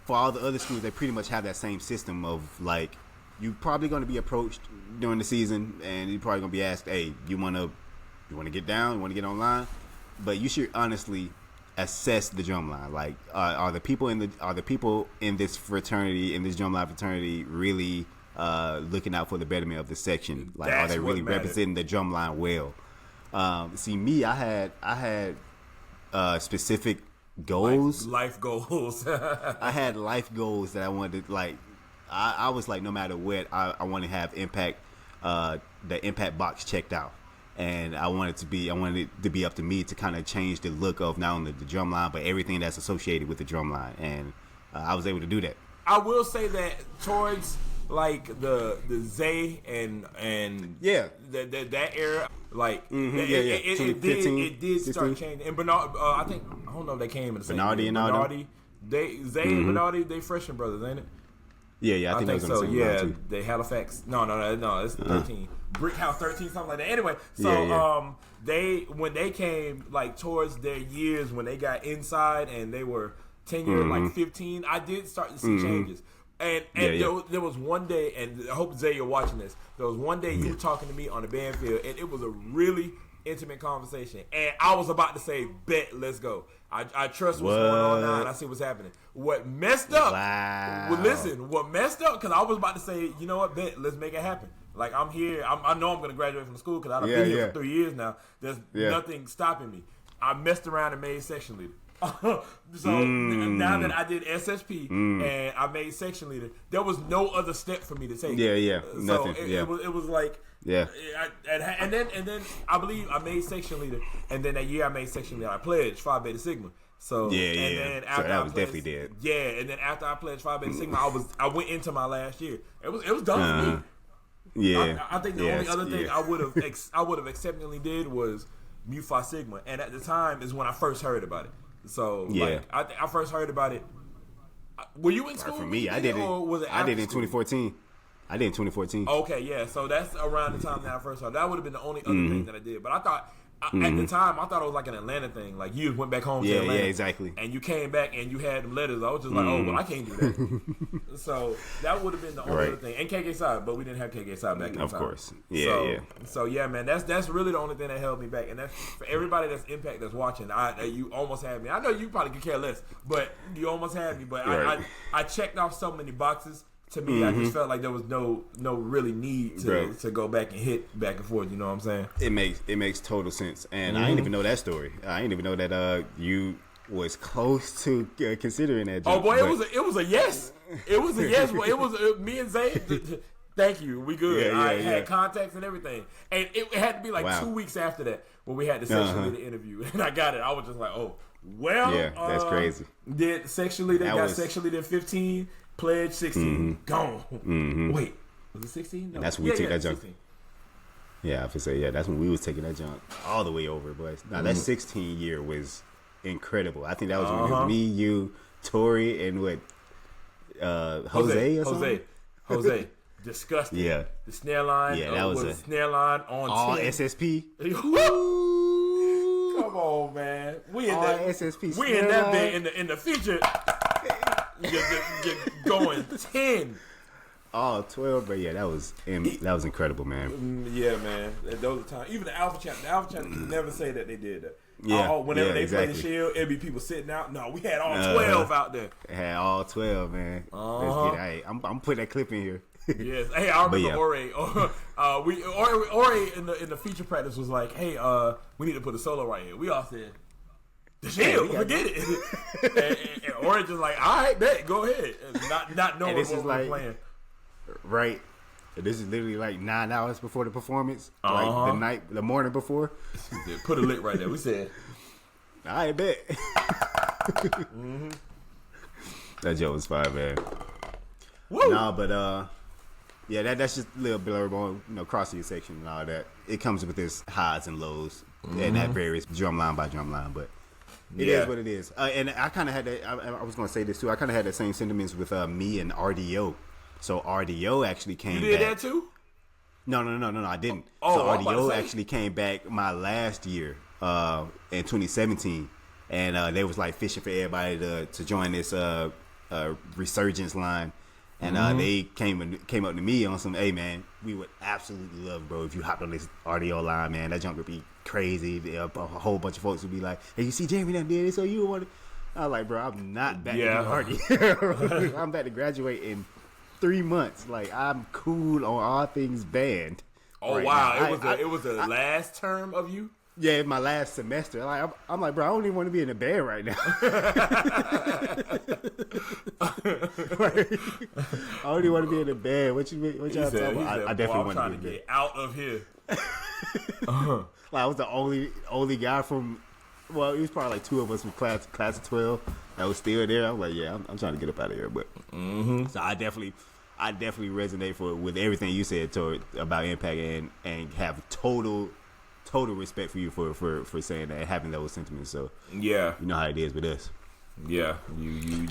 for all the other schools, they pretty much have that same system of like, you're probably going to be approached during the season, and you're probably going to be asked, "Hey, you want to get down? You want to get online?" But you should honestly assess the drumline. Like, are the people in this fraternity, in this drumline fraternity, really looking out for the betterment of the section? Like, are they really representing the drumline well? See, me, I had specific goals, life goals. I had life goals that I wanted to, like. I was like, no matter what, I want to have impact, the impact box checked out. And I wanted it to be up to me to kind of change the look of not only the drum line, but everything that's associated with the drum line. And I was able to do that. I will say that towards like the Zay and that era, like it did start changing. And Bernard, I don't know if they came in the same Bernardi year. and Bernardi, Zay and Bernardi, they freshman brothers, ain't it? Yeah, I think so. Yeah, they Halifax. No, it's 13. Brick House 13, something like that. Anyway, so when they came like towards their years when they got inside and they were tenured like 15, I did start to see changes. And there was one day, and I hope Zay you're watching this. There was one day you were talking to me on the band field, and it was a really intimate conversation, and I was about to say, "Bet, let's go." I trust what's going on now, and I see what's happening. What messed up? Wow. Well, listen, what messed up? Because I was about to say, you know what, bet, let's make it happen. Like, I'm here. I know I'm going to graduate from school because I've been here for 3 years now. There's nothing stopping me. I messed around and made section leader. So now that I did SSP and I made section leader, there was no other step for me to take. Nothing. It was like. Yeah. And then I believe I made section leader, and then that year I made section leader, I pledged Phi Beta Sigma. So and then after so that was definitely dead. Yeah, and then after I pledged Phi Beta Sigma, I went into my last year. It was done for me. Yeah. I think the only other thing I would have acceptingly did was Mu Phi Sigma, and at the time is when I first heard about it. So like I first heard about it. Were you in school? For me, I did it. Or was it I did it in after school? 2014. I did in 2014. Okay, yeah. So that's around the time that I first saw. That would have been the only other thing that I did. But I thought at the time I thought it was like an Atlanta thing. Like you went back home to Atlanta. Yeah, exactly. And you came back and you had them letters. I was just like, oh, well, I can't do that. So that would have been the only other thing. And KK Side, but we didn't have KK Side back in the time. Of course. Yeah. So yeah, man, that's really the only thing that held me back. And that's for everybody that's Impact that's watching. You almost had me. I know you probably could care less, but you almost had me. But I checked off so many boxes. To me, I just felt like there was no really need to go back and hit back and forth. You know what I'm saying? It makes total sense. And I didn't even know that story. I didn't even know that you was close to considering that. Oh boy, it was a yes. It was a yes. It was me and Zay. Thank you. We good. I had contacts and everything, and it had to be like 2 weeks after that when we had the sexually the interview, and I got it. I was just like, oh well. Yeah, that's crazy. Did sexually? They got sexually. Then 15. Pledge 16. Gone. Wait, was it 16? No. And that's when we took that junk. 16. Yeah, I have to say, that's when we was taking that junk all the way over, boys. Now that 16 year was incredible. I think that was when it was me, you, Tori, and what Jose or something? Jose. Disgusting. Yeah. The snare line. Yeah, that was a snare line on all 10. SSP. Come on, man. We in all that SSP. We in that bit in the feature. You're going 10. Oh, 12, but yeah, that was incredible, man. Yeah, man. Those are times. Even the Alpha chapter never say that they did that. Yeah, whenever they exactly. play the Shield, it'd be people sitting out. No, we had all 12 out there. Had all 12, man. Let's get it. Hey, I'm putting that clip in here. Yes. Hey, I remember Ore. Ore in the feature practice was like, hey, we need to put a solo right here. We all said, the Shield, forget it. and Ore just like, all right, bet, go ahead. And not knowing what we're playing. Right. This is literally like 9 hours before the performance, like the morning before. Put a lick right there. We said, I bet. That joke was fire, man. Woo! Nah, but that's just a little blurb on cross-year section and all that. It comes with its highs and lows, and that varies drumline by drumline, but it is what it is. And I kind of had that. I was going to say this too. I kind of had the same sentiments with me and RDO. So RDO actually came back. You did that too? No, I didn't. So RDO actually came back my last year in 2017, and they was like fishing for everybody to join this resurgence line. And they came up to me on some, hey man, we would absolutely love, bro, if you hopped on this RDO line, man. That junk would be crazy. A whole bunch of folks would be like, hey, you see Jeremie that did it, so you want to? I was like, bro, I'm not back to RDO. I'm about to graduate in 3 months. Like, I'm cool on all things band. Oh right wow, now. It was the last term of you. Yeah, my last semester. Like I'm like, bro, I don't even want to be in a band right now. I don't even want to be in a band. What y'all talking about? I definitely want to get out of here. Like I was the only guy from. Well, it was probably like two of us from class of 12 that was still there. I was like, yeah, I'm trying to get up out of here. But so I definitely resonate with everything you said about Impact and have total respect for you for saying that and having those sentiments. So yeah, you know how it is with us. Yeah, you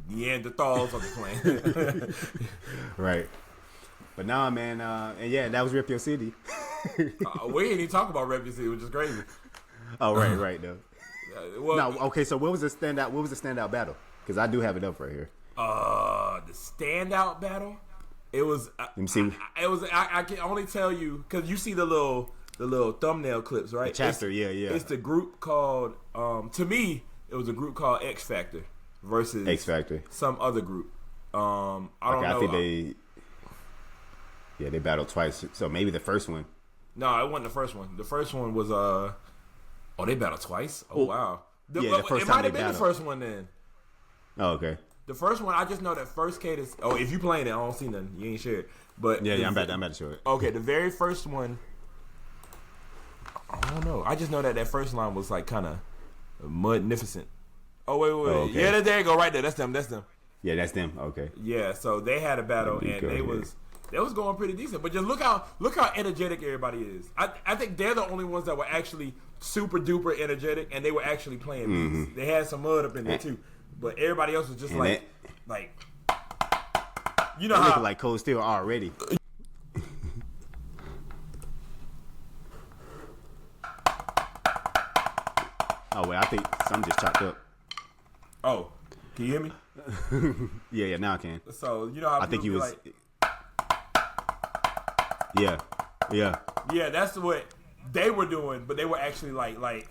Neanderthals on the plane. Right. But nah, man, and yeah, that was Rep Your City. We didn't even talk about Rep Your City, which is crazy. Oh, right, though. Okay, so what was the standout battle? Because I do have it up right here. The standout battle. It was. I can only tell you because you see the little thumbnail clips, right? The chapter, yeah. It's the group called. To me, it was a group called X Factor versus X Factor, some other group. I don't know. I think they battled twice. So maybe the first one. No, it wasn't the first one. The first one was they battled twice. Oh wow. The first it time might have been the first one then. Oh, okay. The first one, I just know that first cadence. Oh, if you playing it, I don't see nothing. You ain't sure it. But yeah, I'm about to show it. Okay, the very first one. I don't know. I just know that first line was like kind of magnificent. Oh wait. Oh, okay. Yeah, there you go. Right there. That's them. Yeah, that's them. Okay. Yeah, so they had a battle and they was going pretty decent. But just look how energetic everybody is. I think they're the only ones that were actually super duper energetic and they were actually playing beats. They had some mud up in there too. But everybody else was just like, you know they how looking like Cold Steel already. Oh wait, I think something just chopped up. Oh, can you hear me? Yeah, now I can. So you know how I think he was. like, Yeah. yeah, that's what they were doing, but they were actually like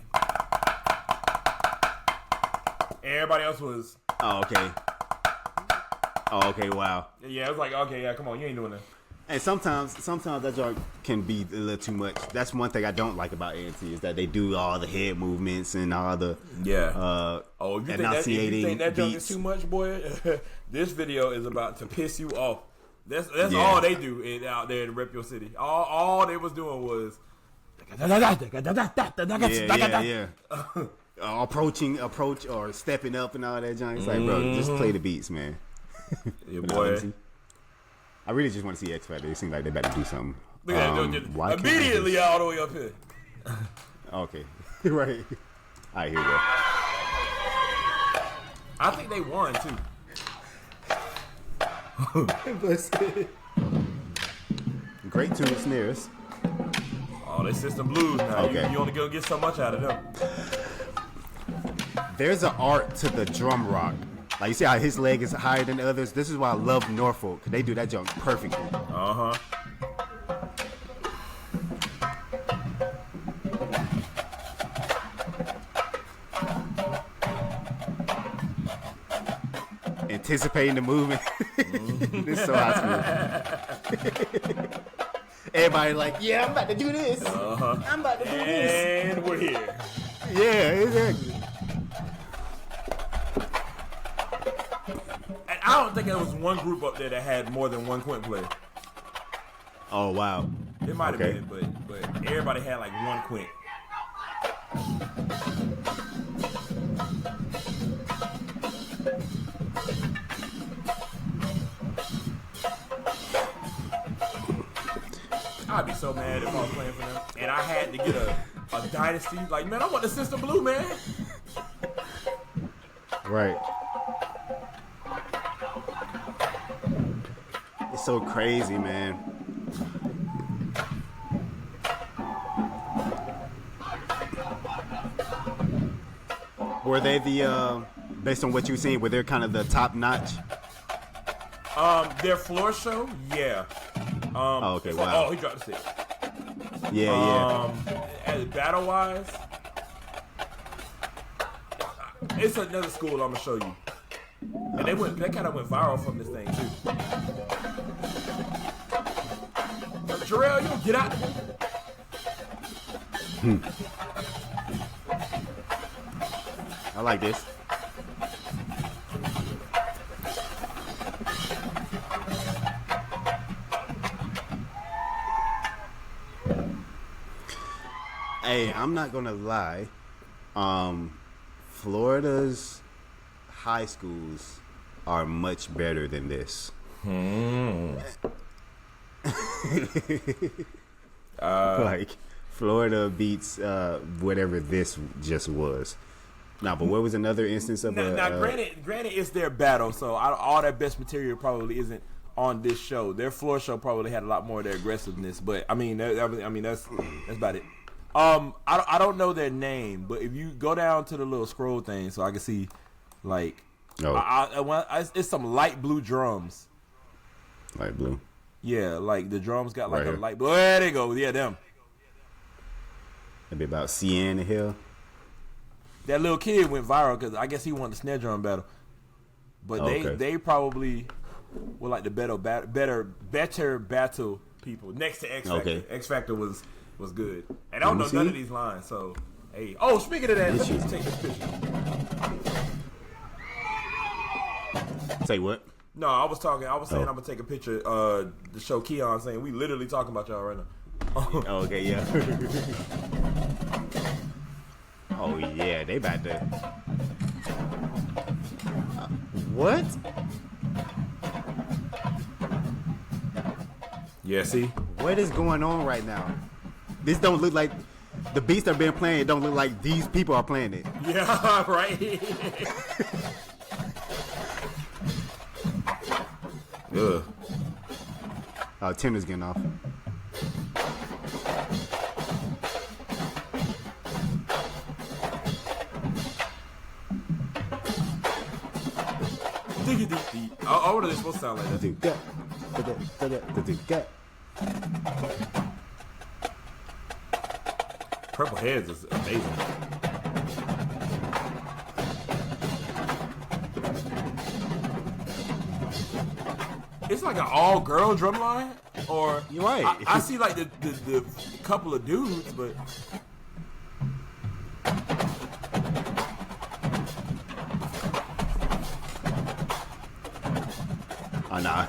everybody else was. Oh okay, wow. Yeah, it was like, okay, yeah, come on, you ain't doing that. And sometimes that joint can be a little too much. That's one thing I don't like about A&T is that they do all the head movements and all the If you think that joke is too much, boy, this video is about to piss you off. That's all they do out there in Rep Your City. All they was doing was approach or stepping up and all that junk. It's like, bro, just play the beats, man. Yeah, boy. I really just want to see X Factor. It seems like they better do something. Look at that, immediately all the way up here. Okay, right. All right, here we go. I think they won too. Great tune snares. Oh, they system blues now. Okay. You only gonna get so much out of them. There's an art to the drum rock. Like, you see how his leg is higher than the others? This is why I love Norfolk, because they do that jump perfectly. Uh-huh. Anticipating the movement. This is so high school. Everybody like, yeah, I'm about to do this. Uh-huh. I'm about to do this. And we're here. Yeah, exactly. I don't think there was one group up there that had more than one quint player. Oh, wow. It might have been, but everybody had like one quint. I'd be so mad if I was playing for them and I had to get a dynasty. Like, man, I want the System Blue, man. Right. It's so crazy, man. Were they the, based on what you've seen, were they kind of the top notch? Their floor show, yeah. Oh, okay, wow. Oh, he dropped the stick. Yeah. As battle wise, it's another school I'm gonna show you. And they kind of went viral from this thing too. Jarrell, you get out. I like this. Hey, I'm not gonna lie. Florida's high schools are much better than this. Like Florida beats whatever this just was. Now, but what was another instance of granted, it's their battle, so all their best material probably isn't on this show. Their floor show probably had a lot more of their aggressiveness, but I mean that's about it. I don't know their name, but if you go down to the little scroll thing, so I can see, like, it's some light blue drums. Light blue. Yeah, like the drums got like right a light blue. There they go. Yeah, them. It'd be about CN the Hill. That little kid went viral because I guess he won the snare drum battle. But they probably were like the better battle people next to X Factor. Okay. X Factor was good, and I don't know none of these lines. So, hey, speaking of that, let's just take this picture. Say what? No, I was saying I'm gonna take a picture. To show Keon saying we literally talking about y'all right now. Okay, yeah. Oh yeah, they about to. What? Yeah, see? What is going on right now? This don't look like the beats that are being played. It don't look like these people are playing it. Yeah, right. Ugh. Tinder's getting off. I wonder if it's supposed to sound like that. Purple Heads is amazing. It's like an all-girl drumline, or you're right. I see like the couple of dudes, but oh nah.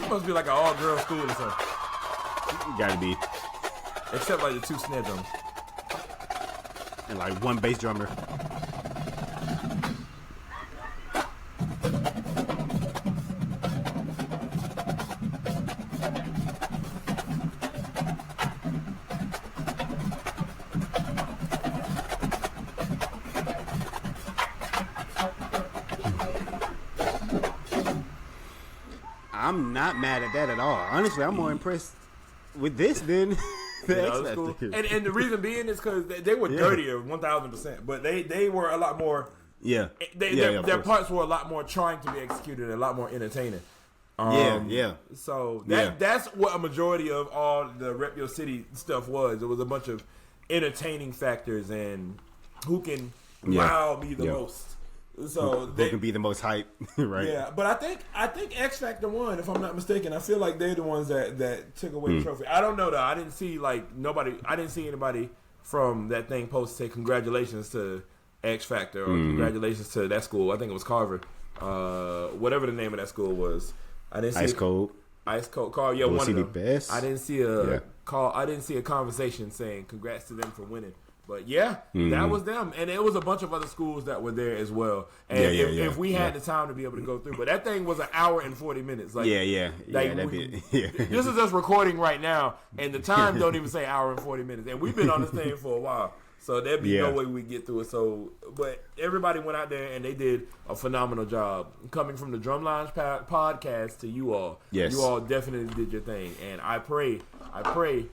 it must be like an all-girl school or something. Gotta be. Except like the 2 snare drums. And like 1 bass drummer. I'm not mad at that at all. Honestly, I'm more impressed with this than the X Factor. And the reason being is because they were dirtier, 1,000%. But they were a lot more. Yeah. Their parts were a lot more trying to be executed, and a lot more entertaining. So that's what a majority of all the Rep Your City stuff was. It was a bunch of entertaining factors and who can wow me the most. So they can be the most hype, right? Yeah, but I think X Factor won, if I'm not mistaken. I feel like they're the ones that took away the trophy. I don't know though. I didn't see anybody from that thing post say congratulations to X Factor or congratulations to that school. I think it was Carver, whatever the name of that school was. I didn't see Ice Cold. Carl. Yeah, one of them. Best. I didn't see a call. I didn't see a conversation saying congrats to them for winning. But that was them, and it was a bunch of other schools that were there as well. And if we had the time to be able to go through, but that thing was an hour and 40 minutes. Like, this is us recording right now, and the time don't even say hour and 40 minutes, and we've been on this thing for a while, so there'd be no way we get through it. So, but everybody went out there and they did a phenomenal job. Coming from the Drumlines podcast to you all, you all definitely did your thing, and I pray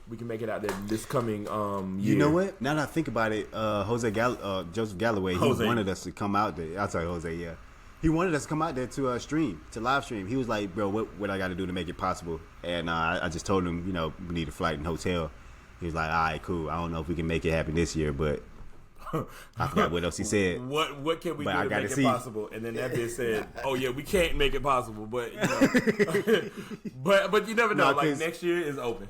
we can make it out there this coming year. You know what? Now that I think about it, Joseph Galloway, he wanted us to come out there. I'll tell you, Jose, he wanted us to come out there to live stream. He was like, bro, what I got to do to make it possible? And I just told him, we need a flight and hotel. He was like, all right, cool. I don't know if we can make it happen this year, but I forgot what else he said. What can we do to make it possible? And then that bitch said, oh yeah, we can't make it possible, but but you never know. Like next year is open.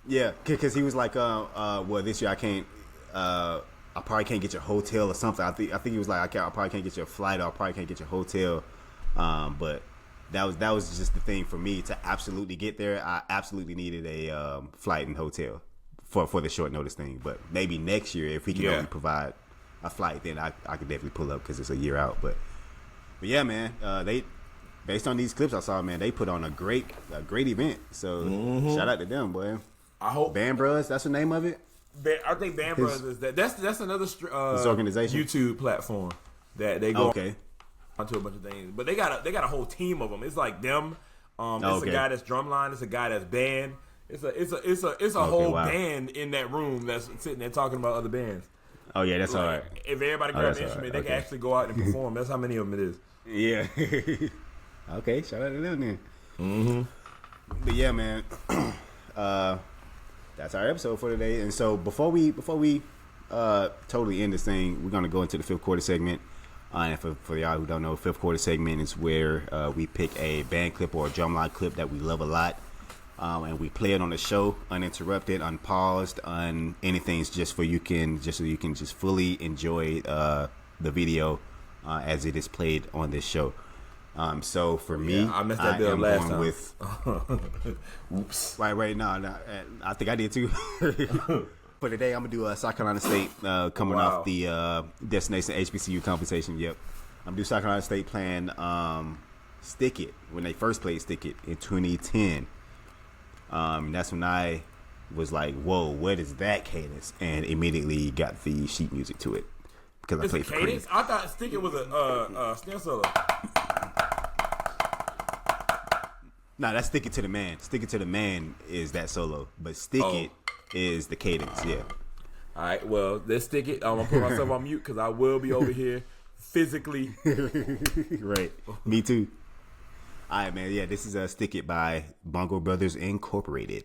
Yeah, because he was like, well, this year I can't. I probably can't get your hotel or something. I think he was like, I probably can't get your flight, or I probably can't get your hotel. But that was just the thing for me to absolutely get there. I absolutely needed a flight and hotel for the short notice thing. But maybe next year, if we can only provide a flight, then I could definitely pull up because it's a year out. But yeah, man, they. Based on these clips I saw, man, they put on a great event. So shout out to them, boy. I hope Band Bros, that's the name of it. I think Band Bros is that. That's another organization YouTube platform that they go onto a bunch of things. But they got a whole team of them. It's like them. It's a guy that's drumline. It's a guy that's band. It's a whole band in that room that's sitting there talking about other bands. Oh yeah, that's all right. If everybody grabs an instrument, they can actually go out and perform. That's how many of them it is. Yeah. Okay, shout out to them then. But yeah, man. That's our episode for today. And so before we totally end this thing, we're gonna go into the fifth quarter segment. And for y'all who don't know, fifth quarter segment is where we pick a band clip or a drumline clip that we love a lot, and we play it on the show uninterrupted, unpaused, anything's just so you can just fully enjoy the video as it is played on this show. So for me, I messed that bill last time. With Oops. Wait, no, I think I did too. But today I'm gonna do South Carolina State coming off the Destination HBCU Competition. Yep, I'm gonna do South Carolina State playing Stick It when they first played Stick It in 2010. That's when I was like, "Whoa, what is that cadence?" And immediately got the sheet music to it because I played for cadence. I thought Stick It was a snare solo. Nah, that's Stick It to the Man. Stick It to the Man is that solo, but Stick It is the cadence. Yeah. All right. Well, let's stick it. I'm gonna put myself on mute because I will be over here physically. Right. Me too. All right, man. Yeah, this is Stick It by Bongo Brothers Incorporated.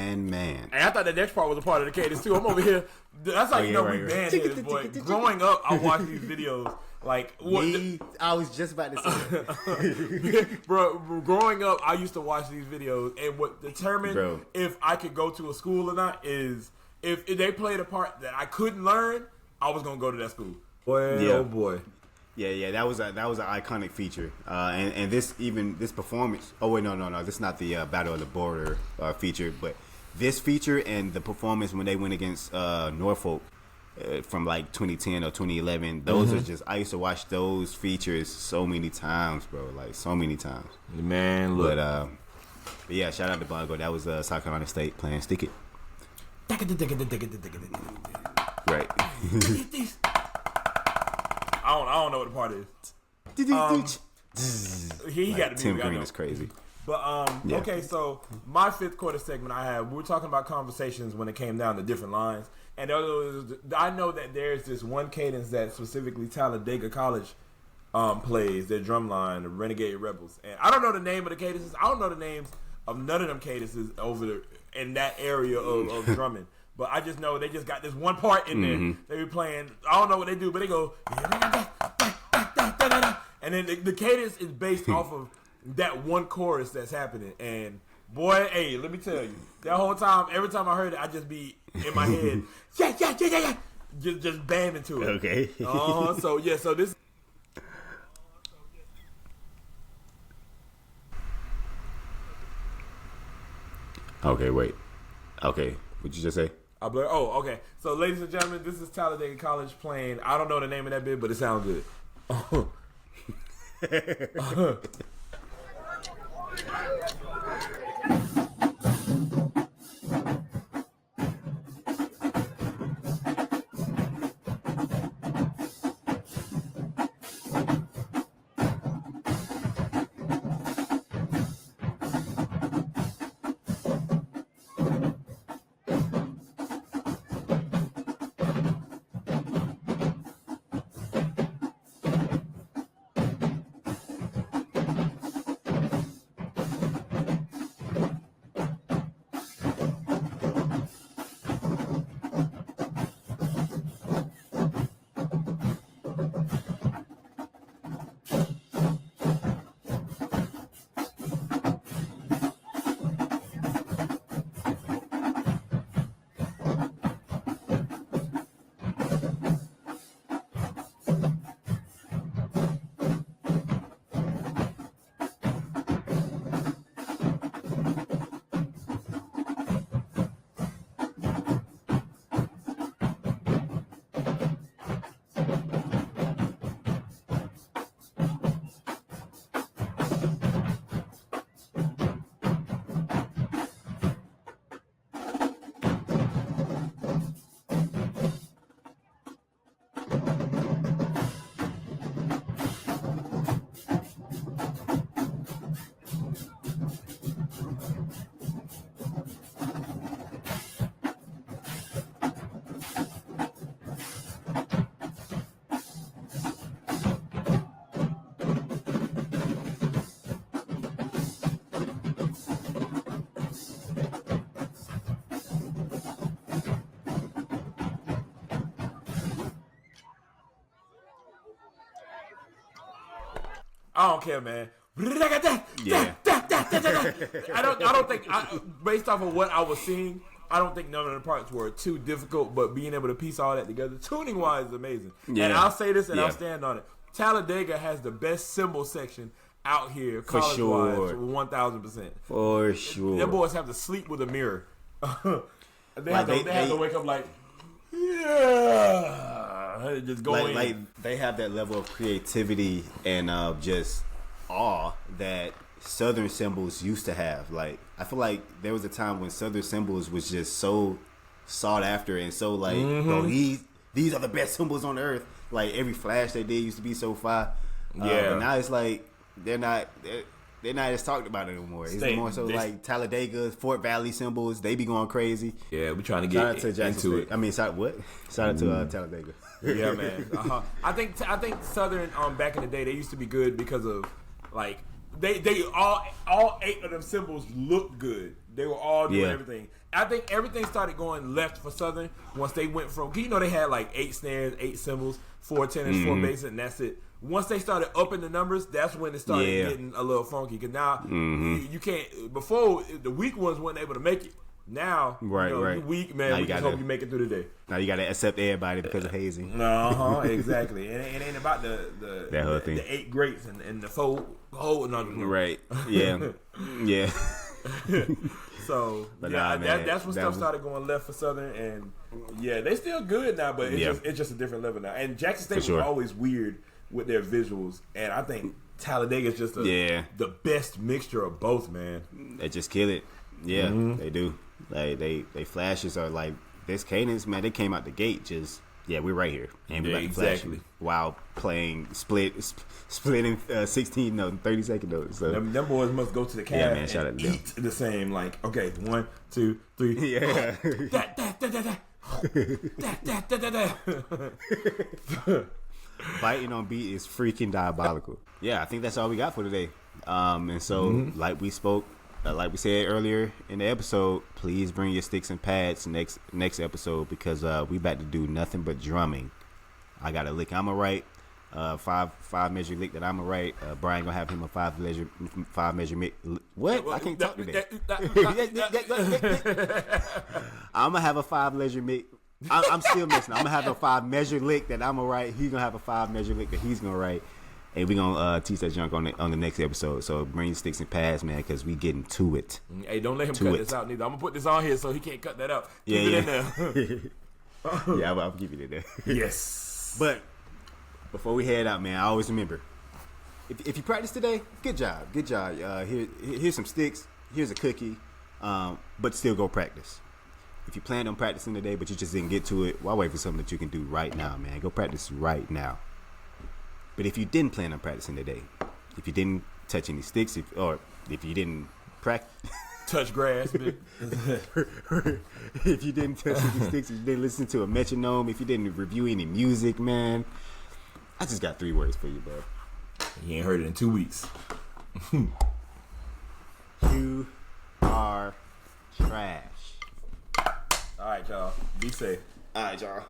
Man. And I thought the next part was a part of the cadence too. I'm over here. That's how you know we band heads, boy. Growing up, I watched these videos. Like I was just about to say that. Bro, growing up, I used to watch these videos, and what determined if I could go to a school or not is if they played a part that I couldn't learn, I was gonna go to that school. Boy, oh boy. Yeah, that was an iconic feature, and this performance. Oh wait, no, this is not the Battle of the Border feature, but this feature and the performance when they went against Norfolk from like 2010 or 2011. Those are just I used to watch those features so many times, bro, like so many times. Man, look. But yeah, shout out to Bongo. That was South Carolina State playing Stick It. Right. I don't know what the part is. He got to be. Tim Green is crazy. But okay, so my fifth quarter segment we were talking about conversations when it came down to different lines, and I know that there's this one cadence that specifically Talladega College plays, their drumline, the Renegade Rebels, and I don't know the name of the cadences. I don't know the names of none of them cadences in that area of drumming. But I just know they just got this one part in there. They be playing. I don't know what they do, but they go, and then the cadence is based off of that one chorus that's happening. And boy, hey, let me tell you, that whole time, every time I heard it, I just be in my head, yeah, just bamming to it. Okay. So this. Okay, wait. Okay, what'd you just say? Okay. So, ladies and gentlemen, this is Talladega College playing. I don't know the name of that bit, but it sounds good. I don't care, man. Yeah. I don't think, based off of what I was seeing, I don't think none of the parts were too difficult, but being able to piece all that together, tuning wise, is amazing. Yeah. And I'll say this, and I'll stand on it. Talladega has the best cymbal section out here, college wise, 1,000%. For sure. Them boys have to sleep with a mirror. They have to wake up like, yeah, just go in. Like they have that level of creativity and just awe that Southern cymbals used to have. Like, I feel like there was a time when Southern cymbals was just so sought after and so like, bro, these are the best cymbals on earth. Like every flash they did used to be so fire. But now it's like they're not as talked about anymore. It's more so like Talladega, Fort Valley cymbals. They be going crazy. Yeah, we trying to get into it. I mean, shout out to Talladega. Yeah, man. I think Southern back in the day they used to be good because of like they all 8 of them cymbals looked good. They were all doing everything. I think everything started going left for Southern once they went from, they had like 8 snares, 8 cymbals, 4 tenors, 4 basses, and that's it. Once they started upping the numbers, that's when it started getting a little funky. Because now you can't. Before the weak ones weren't able to make it. Now, right. You weak, man. We just hope you make it through the day. Now you got to accept everybody because of hazing. Exactly. And it ain't about the whole thing. The 8 greats and the 4 whole. No. Right. Yeah. Yeah. So that's when stuff started going left for Southern, and they still good now, but it's just a different level now. And Jackson State was always weird with their visuals, and I think Talladega is just the best mixture of both, man. They just kill it. Yeah, they do. They flashes are like this cadence, man. They came out the gate just we're right here, and we're exactly while playing splitting 16 notes, 30-second notes. So them boys must go to the cab and eat the same. Like, okay, 1, 2, 3. Yeah. Biting on beat is freaking diabolical. Yeah, I think that's all we got for today. And so, like we said earlier in the episode, please bring your sticks and pads next episode because we about to do nothing but drumming. I got a lick I'ma write, 5 measure lick that I'ma write. Bryan gonna have him a 5 measure what? I can't talk today. I'ma have a 5 measure lick. I'm still missing. I'm gonna have a 5 measure lick that I'm gonna write. He's gonna have a 5 measure lick that he's gonna write, and we're gonna teach that junk on the next episode. So bring your sticks and pads, man, because we getting to it. Hey, don't let him cut this out neither. I'm gonna put this on here so he can't cut that out. Keep it in there. Yeah, I'll keep it in there. Yes. But before we head out, man, I always remember if you practice today, good job. Here's some sticks. Here's a cookie. But still go practice. If you planned on practicing today, but you just didn't get to it, why wait for something that you can do right now, man? Go practice right now. But if you didn't plan on practicing today, if you didn't touch any sticks, if you didn't practice, touch grass, man. If you didn't touch any sticks, if you didn't listen to a metronome, if you didn't review any music, man, I just got 3 words for you, bro. You ain't heard it in 2 weeks. You are trash. All right, y'all. Be safe. All right, y'all.